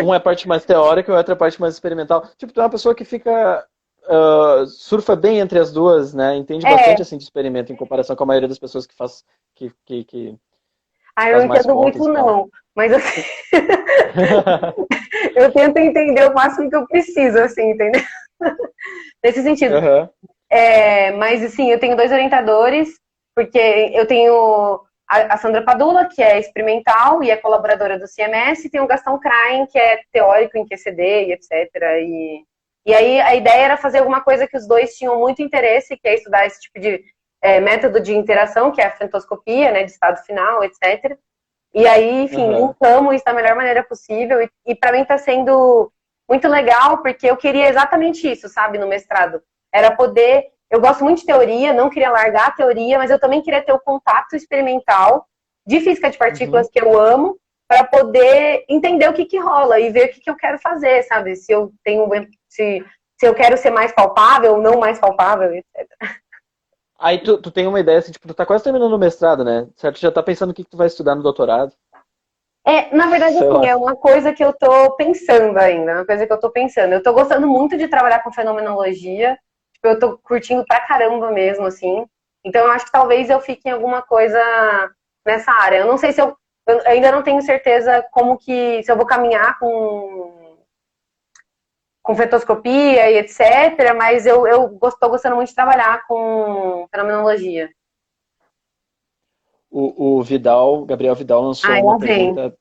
um é a parte mais teórica e o outro é a parte mais experimental. Tipo, tu é uma pessoa que fica, surfa bem entre as duas, né? Entende É, bastante, assim, de experimento em comparação com a maioria das pessoas que eu não faz mais entendo contas muito e tal. não, mas assim, eu tento entender o máximo que eu preciso, assim, entendeu? Nesse sentido. Aham, Mas, assim, eu tenho dois orientadores, porque eu tenho a Sandra Padula, que é experimental e é colaboradora do CMS, e tem o Gastão Krain, que é teórico em QCD e etc. E aí a ideia era fazer alguma coisa que os dois tinham muito interesse, que é estudar esse tipo de método de interação, que é a fentoscopia, né, de estado final, etc. E aí, enfim, aham. linkamos isso da melhor maneira possível. E para mim está sendo muito legal, porque eu queria exatamente isso, sabe, no mestrado. Era poder. Eu gosto muito de teoria, não queria largar a teoria, mas eu também queria ter o contato experimental de física de Uhum. partículas que eu amo, para poder entender o que, que rola e ver o que, que eu quero fazer, sabe? Se eu tenho. Se eu quero ser mais palpável ou não mais palpável, etc. Aí tu tem uma ideia, assim, tipo, tu tá quase terminando o mestrado, né? Certo? Já tá pensando o que tu vai estudar no doutorado. Na verdade, Sei assim, lá. é uma coisa que eu tô pensando ainda, uma coisa que eu tô pensando. Eu tô gostando muito de trabalhar com fenomenologia, tipo, eu tô curtindo pra caramba mesmo, assim. Então, eu acho que talvez eu fique em alguma coisa nessa área. Eu não sei se eu ainda não tenho certeza como que, se eu vou caminhar com fetoscopia e etc., mas eu tô gostando muito de trabalhar com fenomenologia. Gabriel Vidal lançou Ai, uma lá vem. O pergunta.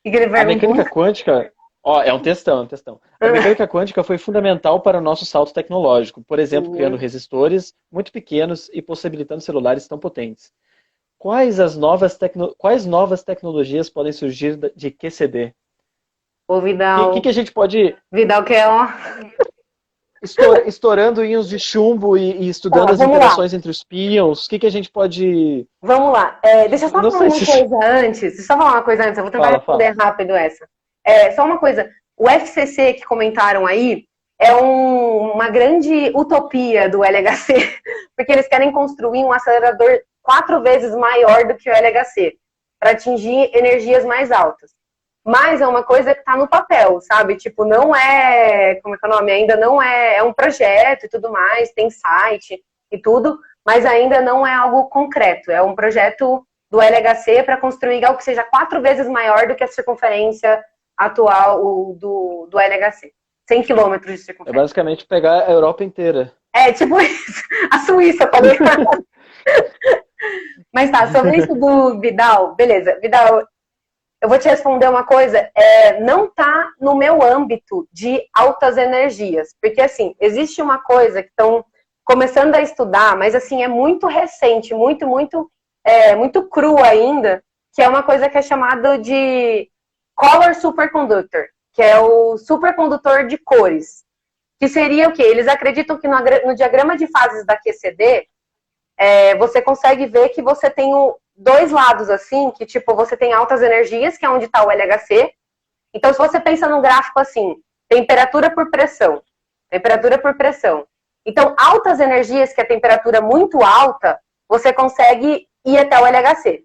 que que ele A mecânica perguntou? quântica, ó, é um textão. A mecânica quântica foi fundamental para o nosso salto tecnológico, por exemplo, criando resistores muito pequenos e possibilitando celulares tão potentes. Quais novas tecnologias podem surgir de QCD? O Que a gente pode, Vidal que é ó. estourando íons de chumbo e estudando Tá, as vamos lá. interações entre os íons, que a gente pode. Vamos lá. Deixa eu só Não falar sei uma se. coisa antes. Deixa eu só falar uma coisa antes. Eu vou tentar Fala, fala. responder rápido essa. Só uma coisa. O FCC que comentaram aí é uma grande utopia do LHC, porque eles querem construir um acelerador 4 vezes maior do que o LHC, para atingir energias mais altas. Mas é uma coisa que está no papel, sabe? Tipo, não é. Como é que é o nome? Ainda não é. É um projeto e tudo mais, tem site e tudo, mas ainda não é algo concreto. É um projeto do LHC para construir algo que seja 4 vezes maior do que a circunferência atual do LHC. 100 quilômetros de É circunferência. basicamente pegar a Europa inteira. É tipo isso. A Suíça, tá ligado? Mas tá, sobre isso do Vidal, beleza. Vidal, eu vou te responder uma coisa, não está no meu âmbito de altas energias, porque assim, existe uma coisa que estão começando a estudar, mas assim, é muito recente, muito cru ainda, que é uma coisa que é chamada de color superconductor, que é o supercondutor de cores, que seria o quê? Eles acreditam que no diagrama de fases da QCD, você consegue ver que você tem dois lados assim, que tipo, você tem altas energias, que é onde está o LHC. Então, se você pensa num gráfico assim, temperatura por pressão, temperatura por pressão. Então, altas energias, que é a temperatura muito alta, você consegue ir até o LHC,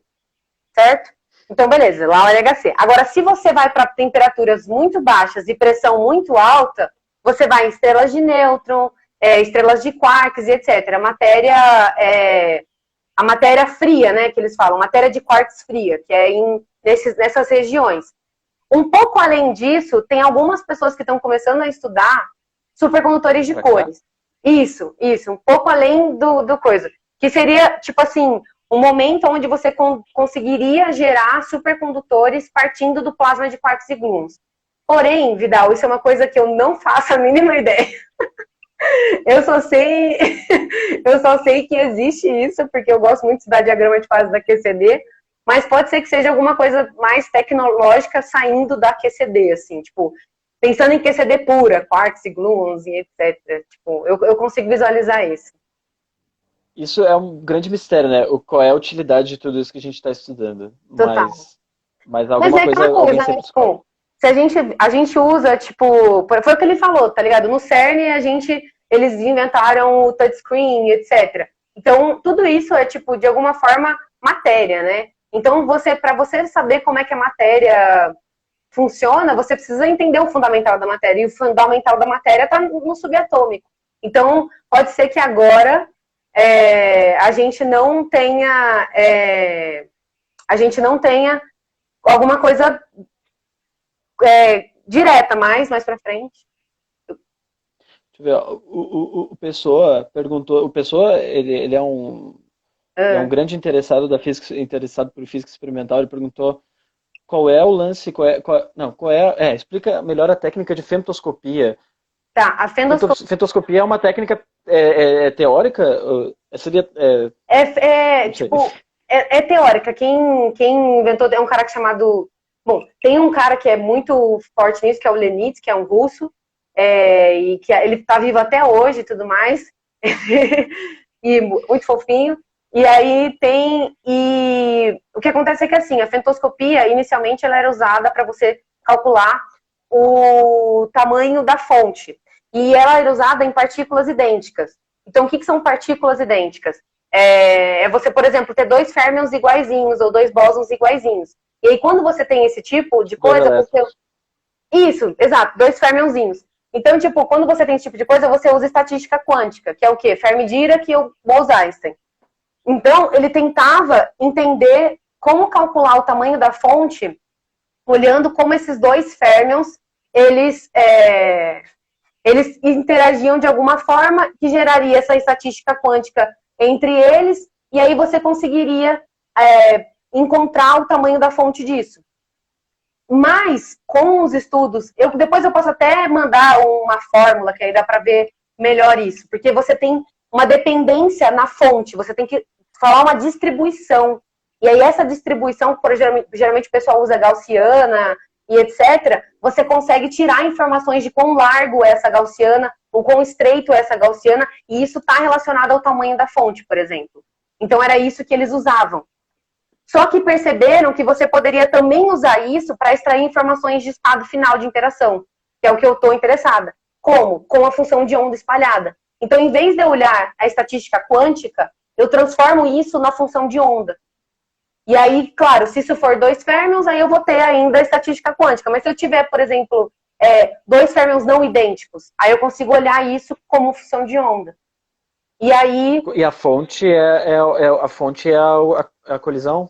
certo? Então, beleza, lá o LHC. Agora, se você vai para temperaturas muito baixas e pressão muito alta, você vai em estrelas de nêutron, estrelas de quarks e etc. A matéria fria, né, que eles falam, matéria de quarks fria, que é nessas regiões. Um pouco além disso, tem algumas pessoas que estão começando a estudar supercondutores de cores. Isso, um pouco além do coisa. Que seria, tipo assim, um momento onde você conseguiria gerar supercondutores partindo do plasma de quarks e gluons. Porém, Vidal, isso é uma coisa que eu não faço a mínima ideia. Eu só sei que existe isso, porque eu gosto muito de estudar diagrama de fase da QCD, mas pode ser que seja alguma coisa mais tecnológica saindo da QCD, assim, tipo, pensando em QCD pura, quarks e gluons e etc. Tipo, eu consigo visualizar isso. Isso é um grande mistério, né? Qual é a utilidade de tudo isso que a gente está estudando. Total. Mas alguma coisa alguém sempre descobre. Tipo, se a gente usa, tipo, foi o que ele falou, tá ligado? No CERN, eles inventaram o touchscreen, etc. Então, tudo isso é, tipo, de alguma forma, matéria, né? Então, para você saber como é que a matéria funciona, você precisa entender o fundamental da matéria. E o fundamental da matéria está no subatômico. Então, pode ser que agora a gente não tenha alguma coisa direta, mais pra frente. Deixa eu ver, o Pessoa perguntou, o Pessoa, ele é um grande interessado por física experimental, ele perguntou qual é o lance, explica melhor a técnica de femtoscopia. Tá, a femtoscopia é uma técnica teórica? Seria, teórica. Quem inventou é um cara chamado... Bom, tem um cara que é muito forte nisso, que é o Leonid, que é um russo, e que ele está vivo até hoje e tudo mais, e muito fofinho. E aí o que acontece é que assim, a femtoscopia, inicialmente, ela era usada para você calcular o tamanho da fonte. E ela era usada em partículas idênticas. Então, o que são partículas idênticas? É você, por exemplo, ter dois férmions iguaizinhos ou dois bósons iguaizinhos. E aí, quando você tem esse tipo de coisa, Isso, exato, dois férmionzinhos. Então, tipo, quando você tem esse tipo de coisa, você usa estatística quântica, que é o quê? Fermi-Dirac e o Bose-Einstein. Então, ele tentava entender como calcular o tamanho da fonte, olhando como esses dois férmions, eles interagiam de alguma forma que geraria essa estatística quântica entre eles, e aí você conseguiria encontrar o tamanho da fonte disso. Mas, com os estudos, depois eu posso até mandar uma fórmula, que aí dá para ver melhor isso, porque você tem uma dependência na fonte, você tem que falar uma distribuição. E aí essa distribuição, geralmente o pessoal usa gaussiana e etc., você consegue tirar informações de quão largo é essa gaussiana, ou quão estreito é essa gaussiana, e isso está relacionado ao tamanho da fonte, por exemplo. Então era isso que eles usavam. Só que perceberam que você poderia também usar isso para extrair informações de estado final de interação, que é o que eu estou interessada. Como? Com a função de onda espalhada. Então, em vez de eu olhar a estatística quântica, eu transformo isso na função de onda. E aí, claro, se isso for dois férmions, aí eu vou ter ainda a estatística quântica. Mas se eu tiver, por exemplo, dois férmions não idênticos, aí eu consigo olhar isso como função de onda. E aí... E a fonte é a colisão?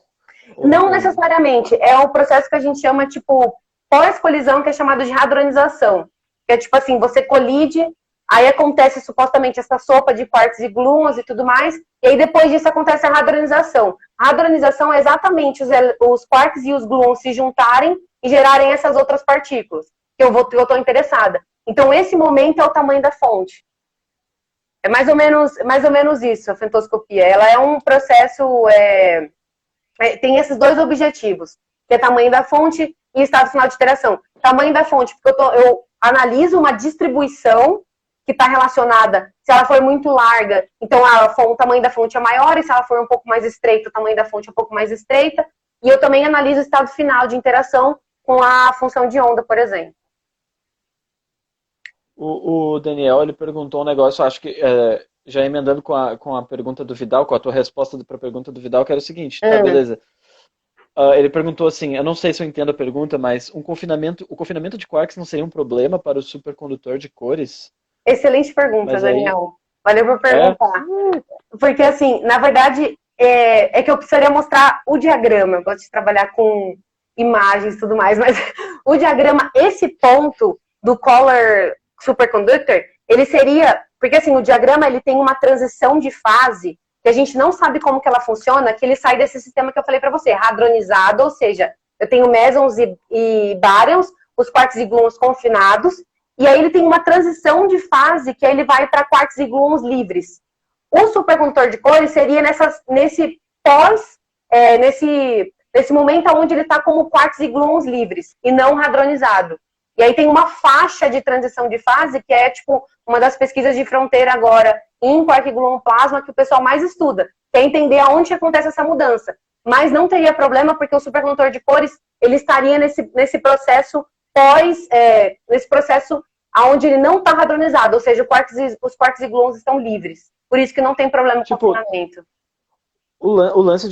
Não necessariamente. É um processo que a gente chama, tipo, pós-colisão, que é chamado de hadronização. Que é tipo assim, você colide, aí acontece supostamente essa sopa de quarks e gluons e tudo mais, e aí depois disso acontece a hadronização. A hadronização é exatamente os quarks e os gluons se juntarem e gerarem essas outras partículas, que eu estou interessada. Então, esse momento é o tamanho da fonte. É mais ou menos isso, a femtoscopia. Ela é um processo... tem esses dois objetivos, que é tamanho da fonte e estado final de interação. Tamanho da fonte, porque eu analiso uma distribuição que está relacionada, se ela for muito larga, então o tamanho da fonte é maior, e se ela for um pouco mais estreita, o tamanho da fonte é um pouco mais estreita. E eu também analiso o estado final de interação com a função de onda, por exemplo. O Daniel, ele perguntou um negócio, acho que... já emendando com a pergunta do Vidal, com a tua resposta para a pergunta do Vidal, que era o seguinte, tá, beleza. Ele perguntou assim, eu não sei se eu entendo a pergunta, mas o confinamento de quarks não seria um problema para o supercondutor de cores? Excelente pergunta, mas Daniel. Valeu por perguntar. Porque, assim, na verdade, é que eu precisaria mostrar o diagrama. Eu gosto de trabalhar com imagens e tudo mais, mas O diagrama, esse ponto do Color Superconductor, ele seria... Porque assim, o diagrama ele tem uma transição de fase que a gente não sabe como que ela funciona, que ele sai desse sistema que eu falei para você, hadronizado, ou seja, eu tenho mesons e baryons, os quarks e gluons confinados, e aí ele tem uma transição de fase que aí ele vai para quarks e gluons livres. O supercondutor de cores seria nesse momento onde ele está como quarks e gluons livres, e não hadronizado. E aí tem uma faixa de transição de fase, que é tipo uma das pesquisas de fronteira agora em quark gluon plasma que o pessoal mais estuda, que é entender aonde acontece essa mudança. Mas não teria problema, porque o supercondutor de cores ele estaria nesse processo nesse processo onde ele não está hadronizado, ou seja, os quarks e gluons estão livres. Por isso que não tem problema com o confinamento. O lance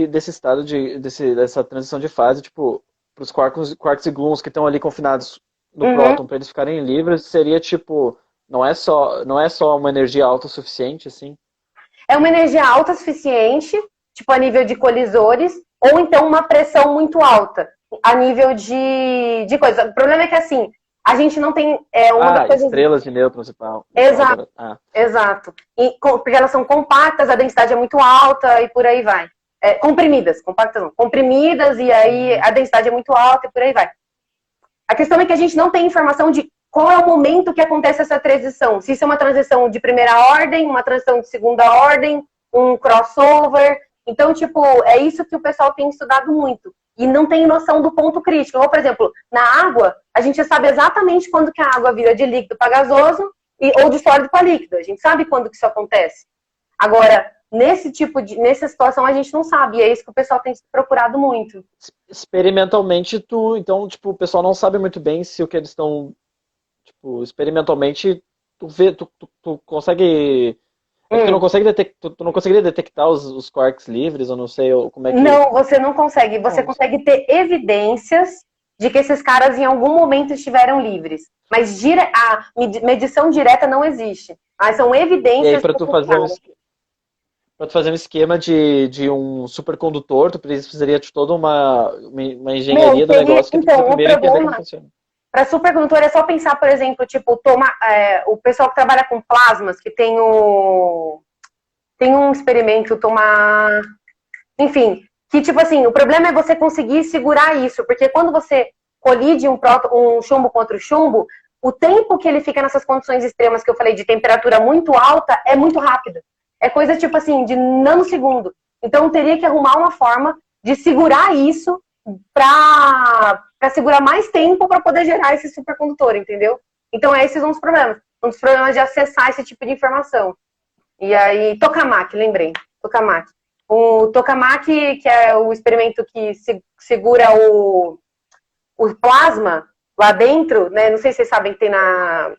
desse estado, dessa transição de fase, tipo, para os quarks e gluons que estão ali confinados no próton, para eles ficarem livres, seria tipo, não é só uma energia alta o suficiente, assim? É uma energia alta o suficiente, tipo a nível de colisores, ou então uma pressão muito alta, a nível de coisa. O problema é que assim, a gente não tem... estrelas de nêutrons e tal. Exato, exato. Porque elas são compactas, a densidade é muito alta e por aí vai. Comprimidas, compactas não. Comprimidas e aí a densidade é muito alta e por aí vai. A questão é que a gente não tem informação de qual é o momento que acontece essa transição. Se isso é uma transição de primeira ordem, uma transição de segunda ordem, um crossover. Então, tipo, é isso que o pessoal tem estudado muito. E não tem noção do ponto crítico. Ou, por exemplo, na água, a gente sabe exatamente quando que a água vira de líquido para gasoso ou de sólido para líquido. A gente sabe quando que isso acontece. Agora, nessa situação, a gente não sabe. E é isso que o pessoal tem procurado muito. Experimentalmente, então, tipo, o pessoal não sabe muito bem se o que eles estão... Tipo, experimentalmente, tu consegue... Tu não conseguiria detectar os quarks livres? Eu não sei como é que... Não, você não consegue. Você consegue ter evidências de que esses caras em algum momento estiveram livres. Mas a medição direta não existe. Mas são evidências... E aí, para tu fazer um esquema de um supercondutor, tu precisaria de toda uma engenharia do negócio que tu precisa primeiro entender como funciona. Para supercondutor é só pensar, por exemplo, tipo, o pessoal que trabalha com plasmas, que tem um experimento, enfim, que tipo assim, o problema é você conseguir segurar isso, porque quando você colide um chumbo contra o chumbo, o tempo que ele fica nessas condições extremas que eu falei, de temperatura muito alta, é muito rápido. É coisa tipo assim, de nanosegundo. Então teria que arrumar uma forma de segurar isso para segurar mais tempo para poder gerar esse supercondutor, entendeu? Então esses são os problemas. Um dos problemas de acessar esse tipo de informação. E aí, tokamak, lembrei. Tokamak. O tokamak, que é o experimento que segura o plasma lá dentro, né? Não sei se vocês sabem que tem na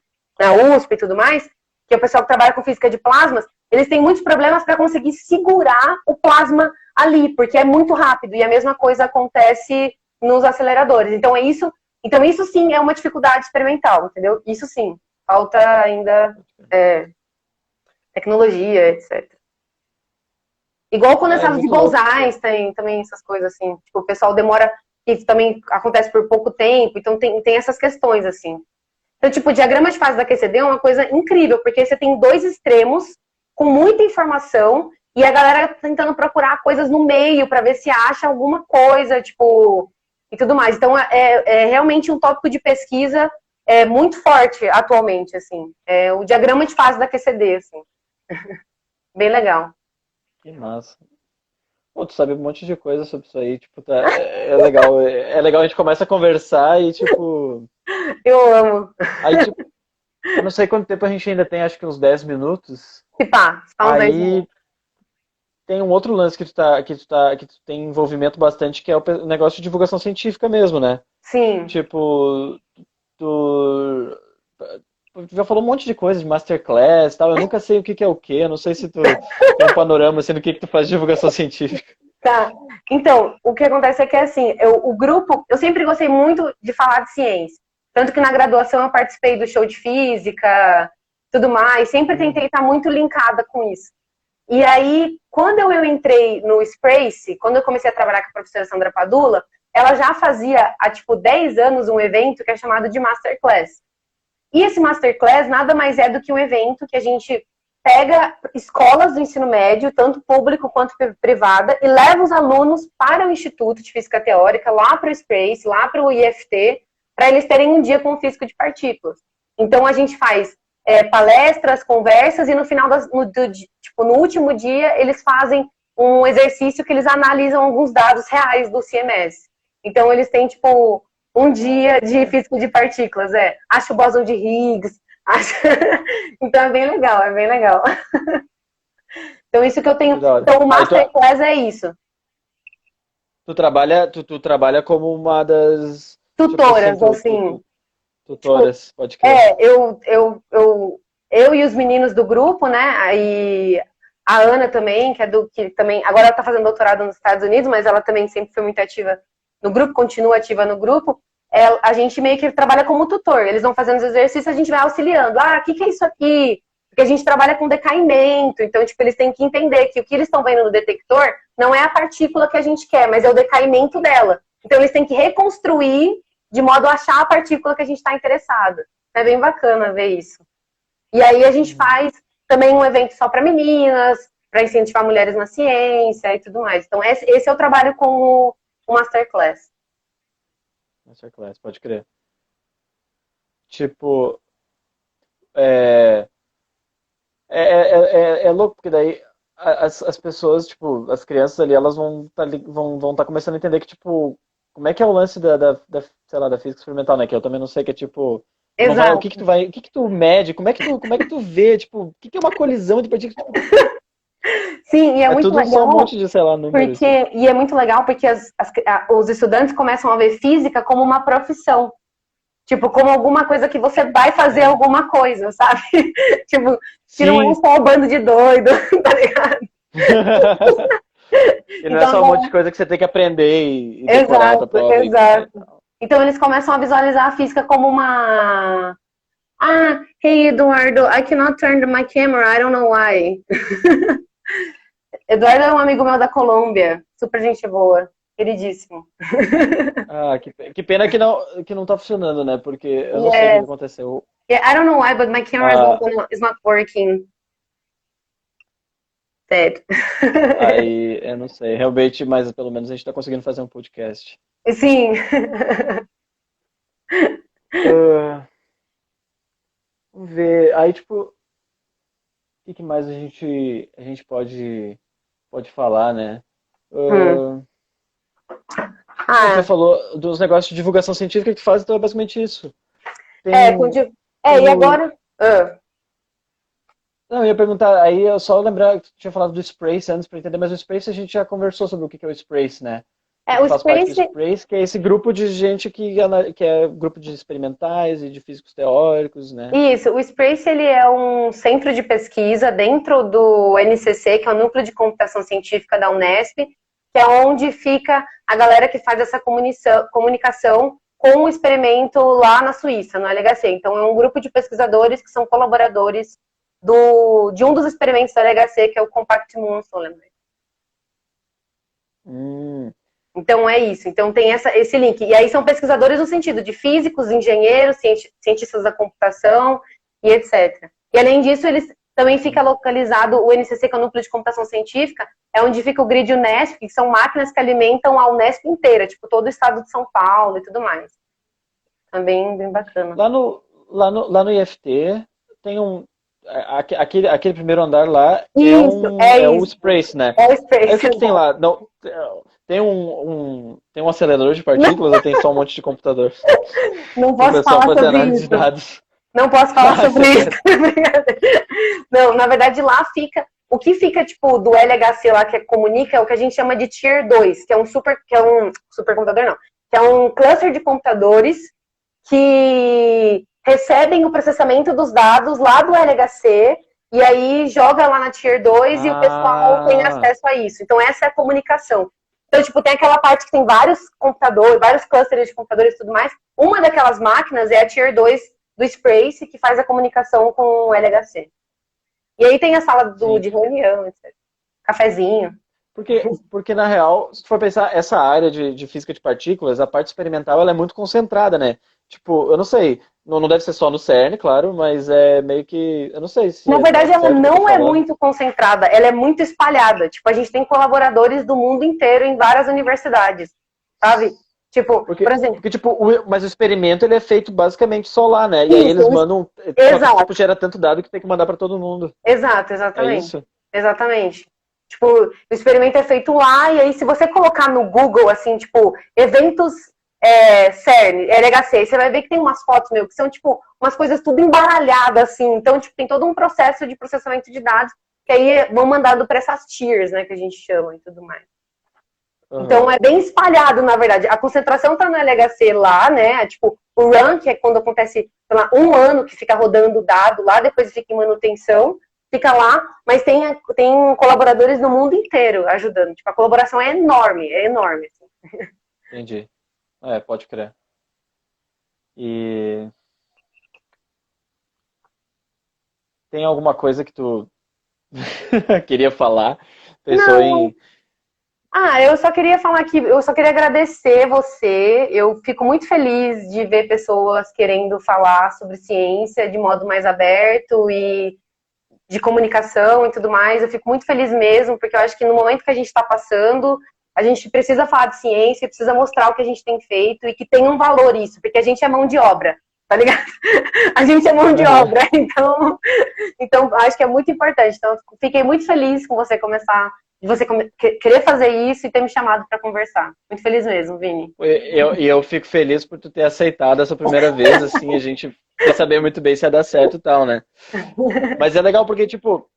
USP e tudo mais, que é o pessoal que trabalha com física de plasmas, eles têm muitos problemas para conseguir segurar o plasma ali, porque é muito rápido. E a mesma coisa acontece nos aceleradores. Então isso sim é uma dificuldade experimental, entendeu? Isso sim. Falta ainda tecnologia, etc. Igual quando as de Bose tem também essas coisas assim. Tipo, o pessoal demora, que também acontece por pouco tempo. Então tem essas questões, assim. Então, tipo, o diagrama de fase da QCD é uma coisa incrível, porque você tem dois extremos com muita informação e a galera tentando procurar coisas no meio para ver se acha alguma coisa, tipo, e tudo mais. Então, é realmente um tópico de pesquisa muito forte atualmente, assim. É o diagrama de fase da QCD, assim. Bem legal. Que massa. Pô, tu sabe um monte de coisa sobre isso aí, tipo, é legal. É legal a gente começa a conversar e, tipo... Eu amo. Aí, tipo, eu não sei quanto tempo a gente ainda tem, acho que uns 10 minutos. Se pá, uns 10 minutos. Tem um outro lance que tu tem envolvimento bastante, que é o negócio de divulgação científica mesmo, né? Sim. Tipo, tu já falou um monte de coisa de masterclass e tal, eu nunca sei o que é o quê, eu não sei se tu tem um panorama assim do que tu faz de divulgação científica. Tá, então, o que acontece é que assim, o grupo, eu sempre gostei muito de falar de ciência, tanto que na graduação eu participei do show de física, tudo mais, sempre tentei estar muito linkada com isso. E aí, quando eu entrei no Sprace, quando eu comecei a trabalhar com a professora Sandra Padula, ela já fazia há, tipo, 10 anos um evento que é chamado de Masterclass. E esse Masterclass nada mais é do que um evento que a gente pega escolas do ensino médio, tanto público quanto privada, e leva os alunos para o Instituto de Física Teórica, lá para o SPACE, lá para o IFT, para eles terem um dia com física de partículas. Então, a gente faz palestras, conversas, e no final, no último dia, eles fazem um exercício que eles analisam alguns dados reais do CMS. Então, eles têm, tipo, um dia de física de partículas, acho o bóson de Higgs, então é bem legal, é bem legal. Então, isso que eu tenho. Então, o Masterclass é isso. Tu trabalha como uma das tutoras, tipo assim. Tutoras, tipo, pode crer. Eu e os meninos do grupo, né? E a Ana também, que também. Agora ela tá fazendo doutorado nos Estados Unidos, mas ela também sempre foi muito ativa no grupo, continua ativa no grupo. A gente meio que trabalha como tutor. Eles vão fazendo os exercícios, a gente vai auxiliando. O que é isso aqui? Porque a gente trabalha com decaimento. Então, tipo, eles têm que entender que o que eles estão vendo no detector não é a partícula que a gente quer, mas é o decaimento dela. Então, eles têm que reconstruir de modo a achar a partícula que a gente está interessado. É bem bacana ver isso. E aí, a gente faz também um evento só para meninas, para incentivar mulheres na ciência e tudo mais. Então, esse é o trabalho com o Masterclass. Masterclass, pode crer. Tipo, é louco, porque daí as pessoas, tipo, as crianças ali, elas vão tá começando a entender que, tipo, como é que é o lance sei lá, da física experimental, né? Que eu também não sei, que é tipo, Exato. O que tu mede, como é que tu vê, tipo, o que é uma colisão de partículas? Sim, e é muito tudo legal. Só um monte de, sei lá, números. E é muito legal porque os estudantes começam a ver física como uma profissão. Tipo, como alguma coisa que você vai fazer alguma coisa, sabe? Tipo, que não é só um bando de doido, tá ligado? E não é só um monte de coisa que você tem que aprender e decorar pra prova. Exato. Então eles começam a visualizar a física como uma... hey Eduardo, I cannot turn my camera, I don't know why. Eduardo é um amigo meu da Colômbia, super gente boa, queridíssimo. Que pena que não tá funcionando, né? Porque eu não sei o que aconteceu. Yeah, I don't know why, but my camera is not working. Sad. Aí, eu não sei, realmente, mas pelo menos a gente tá conseguindo fazer um podcast. Sim. Vamos ver, aí tipo, o que mais a gente pode falar, né? Você falou dos negócios de divulgação científica que tu faz, então é basicamente isso. E agora... Não, eu ia perguntar, aí eu só lembrar que tu tinha falado do Sprace antes para entender, mas o Sprace a gente já conversou sobre o que é o Sprace, né? O faz Sprace... parte do Sprace, que é esse grupo de gente que é grupo de experimentais e de físicos teóricos, né? Isso, o Sprace ele é um centro de pesquisa dentro do NCC, que é o Núcleo de Computação Científica da Unesp, que é onde fica a galera que faz essa comunicação com o experimento lá na Suíça, no LHC. Então é um grupo de pesquisadores que são colaboradores de um dos experimentos do LHC, que é o Compact Muon Solar. Então é isso. Então tem esse link. E aí são pesquisadores no sentido de físicos, engenheiros, cientistas da computação e etc. E além disso, eles também fica localizado o NCC, que é o Núcleo de Computação Científica, é onde fica o Grid Unesp, que são máquinas que alimentam a Unesp inteira, tipo todo o estado de São Paulo e tudo mais. Também bem bacana. Lá no IFT tem aquele primeiro andar lá é o Sprace, né? É o Sprace. Aí o que tem lá? Não, tem um acelerador de partículas ou tem só um monte de computador? Não posso falar sobre isso. Dados. Não posso falar sobre isso. Não, na verdade lá fica... O que fica, tipo, do LHC lá que comunica é o que a gente chama de Tier 2, que é um supercomputador, não. Que é um cluster de computadores que recebem o processamento dos dados lá do LHC e aí joga lá na Tier 2 e o pessoal tem acesso a isso. Então essa é a comunicação. Então, tipo, tem aquela parte que tem vários computadores, vários clusters de computadores e tudo mais. Uma daquelas máquinas é a Tier 2 do Sprace, que faz a comunicação com o LHC. E aí tem a sala de reunião, etc. Cafezinho. Porque na real, se tu for pensar, essa área de física de partículas, a parte experimental, ela é muito concentrada, né? Tipo, eu não sei, não deve ser só no CERN, claro, mas é meio que, eu não sei se Na é verdade, ela certo o que eu tô não é falando. muito concentrada, ela é muito espalhada. Tipo, a gente tem colaboradores do mundo inteiro em várias universidades, sabe? Tipo, por exemplo, Tipo, mas o experimento ele é feito basicamente só lá, né? E aí isso, eles mandam, só que tipo exato, gera tanto dado que tem que mandar para todo mundo. exato, É exatamente. isso? Exatamente. Tipo, o experimento é feito lá, e aí se você colocar no Google, assim, tipo, eventos CERN, LHC, você vai ver que tem umas fotos, meu, que são, tipo, umas coisas tudo embaralhadas, assim. Então, tipo, tem todo um processo de processamento de dados que aí vão mandado para essas tiers, né, que a gente chama e tudo mais. Então, Aham. é bem espalhado, na verdade. A concentração está no LHC lá, né? Tipo, o run, que é quando acontece, sei lá, um ano que fica rodando o dado lá, depois fica em manutenção, fica lá, mas tem colaboradores no mundo inteiro ajudando. Tipo, a colaboração é enorme, é enorme. Assim. Entendi. É, pode crer. E tem alguma coisa que tu queria falar? Pensou Não, em. eu só queria falar que eu só queria agradecer você. Eu fico muito feliz de ver pessoas querendo falar sobre ciência de modo mais aberto e de comunicação e tudo mais. Eu fico muito feliz mesmo, porque eu acho que no momento que a gente está passando, a gente precisa falar de ciência, precisa mostrar o que a gente tem feito e que tem um valor isso, porque a gente é mão de obra, tá ligado? A gente é mão de Aham. obra, então acho que é muito importante. Então, fiquei muito feliz com você começar, de você querer fazer isso e ter me chamado para conversar. Muito feliz mesmo, Vini. E eu fico feliz por tu ter aceitado essa primeira vez, assim, a gente sem saber muito bem se ia dar certo e tal, né? Mas é legal porque, tipo,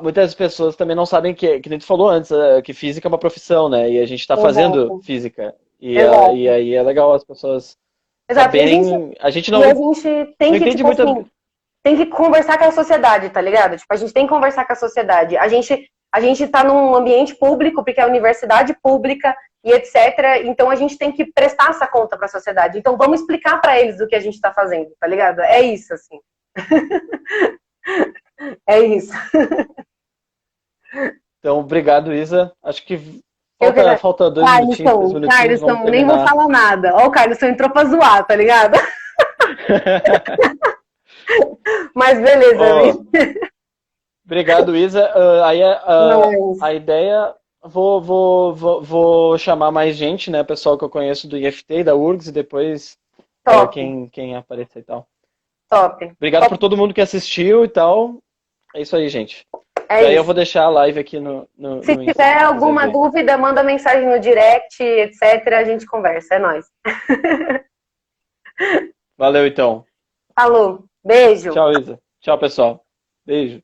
muitas pessoas também não sabem que nem tu falou antes, que física é uma profissão, né? E a gente está fazendo Exato, física. E exato. aí é legal as pessoas Exato. saberem. A gente E a não, gente não tem que, entende tipo muito. assim, tem que conversar com a sociedade, tá ligado? Tipo, a gente tem que conversar com a sociedade. A gente tá num ambiente público, porque é a universidade pública e etc. Então a gente tem que prestar essa conta para a sociedade. Então vamos explicar para eles o que a gente tá fazendo, tá ligado? É isso, assim. É isso. Então, obrigado, Isa. Acho que Eu que... falta 2 minutinhos, 3 Carlson, minutinhos, vamos Carlson, nem vou terminar. falar nada. Ó, o Carlson entrou pra zoar, tá ligado? Mas beleza, Oh, viu? obrigado, Isa. Aí a Mas, ideia. Vou chamar mais gente, né? Pessoal que eu conheço do IFT, da URGS, e depois top, quem aparecer e tal. top. Obrigado por todo mundo que assistiu e tal. É isso aí, gente. É Daí eu isso. vou deixar a live aqui no, Se no Insta, tiver quem quiser alguma ver. dúvida, manda mensagem no direct, etc. A gente conversa. É nóis. Valeu, então. Falou. Beijo. Tchau, Isa. Tchau, pessoal. Beijo.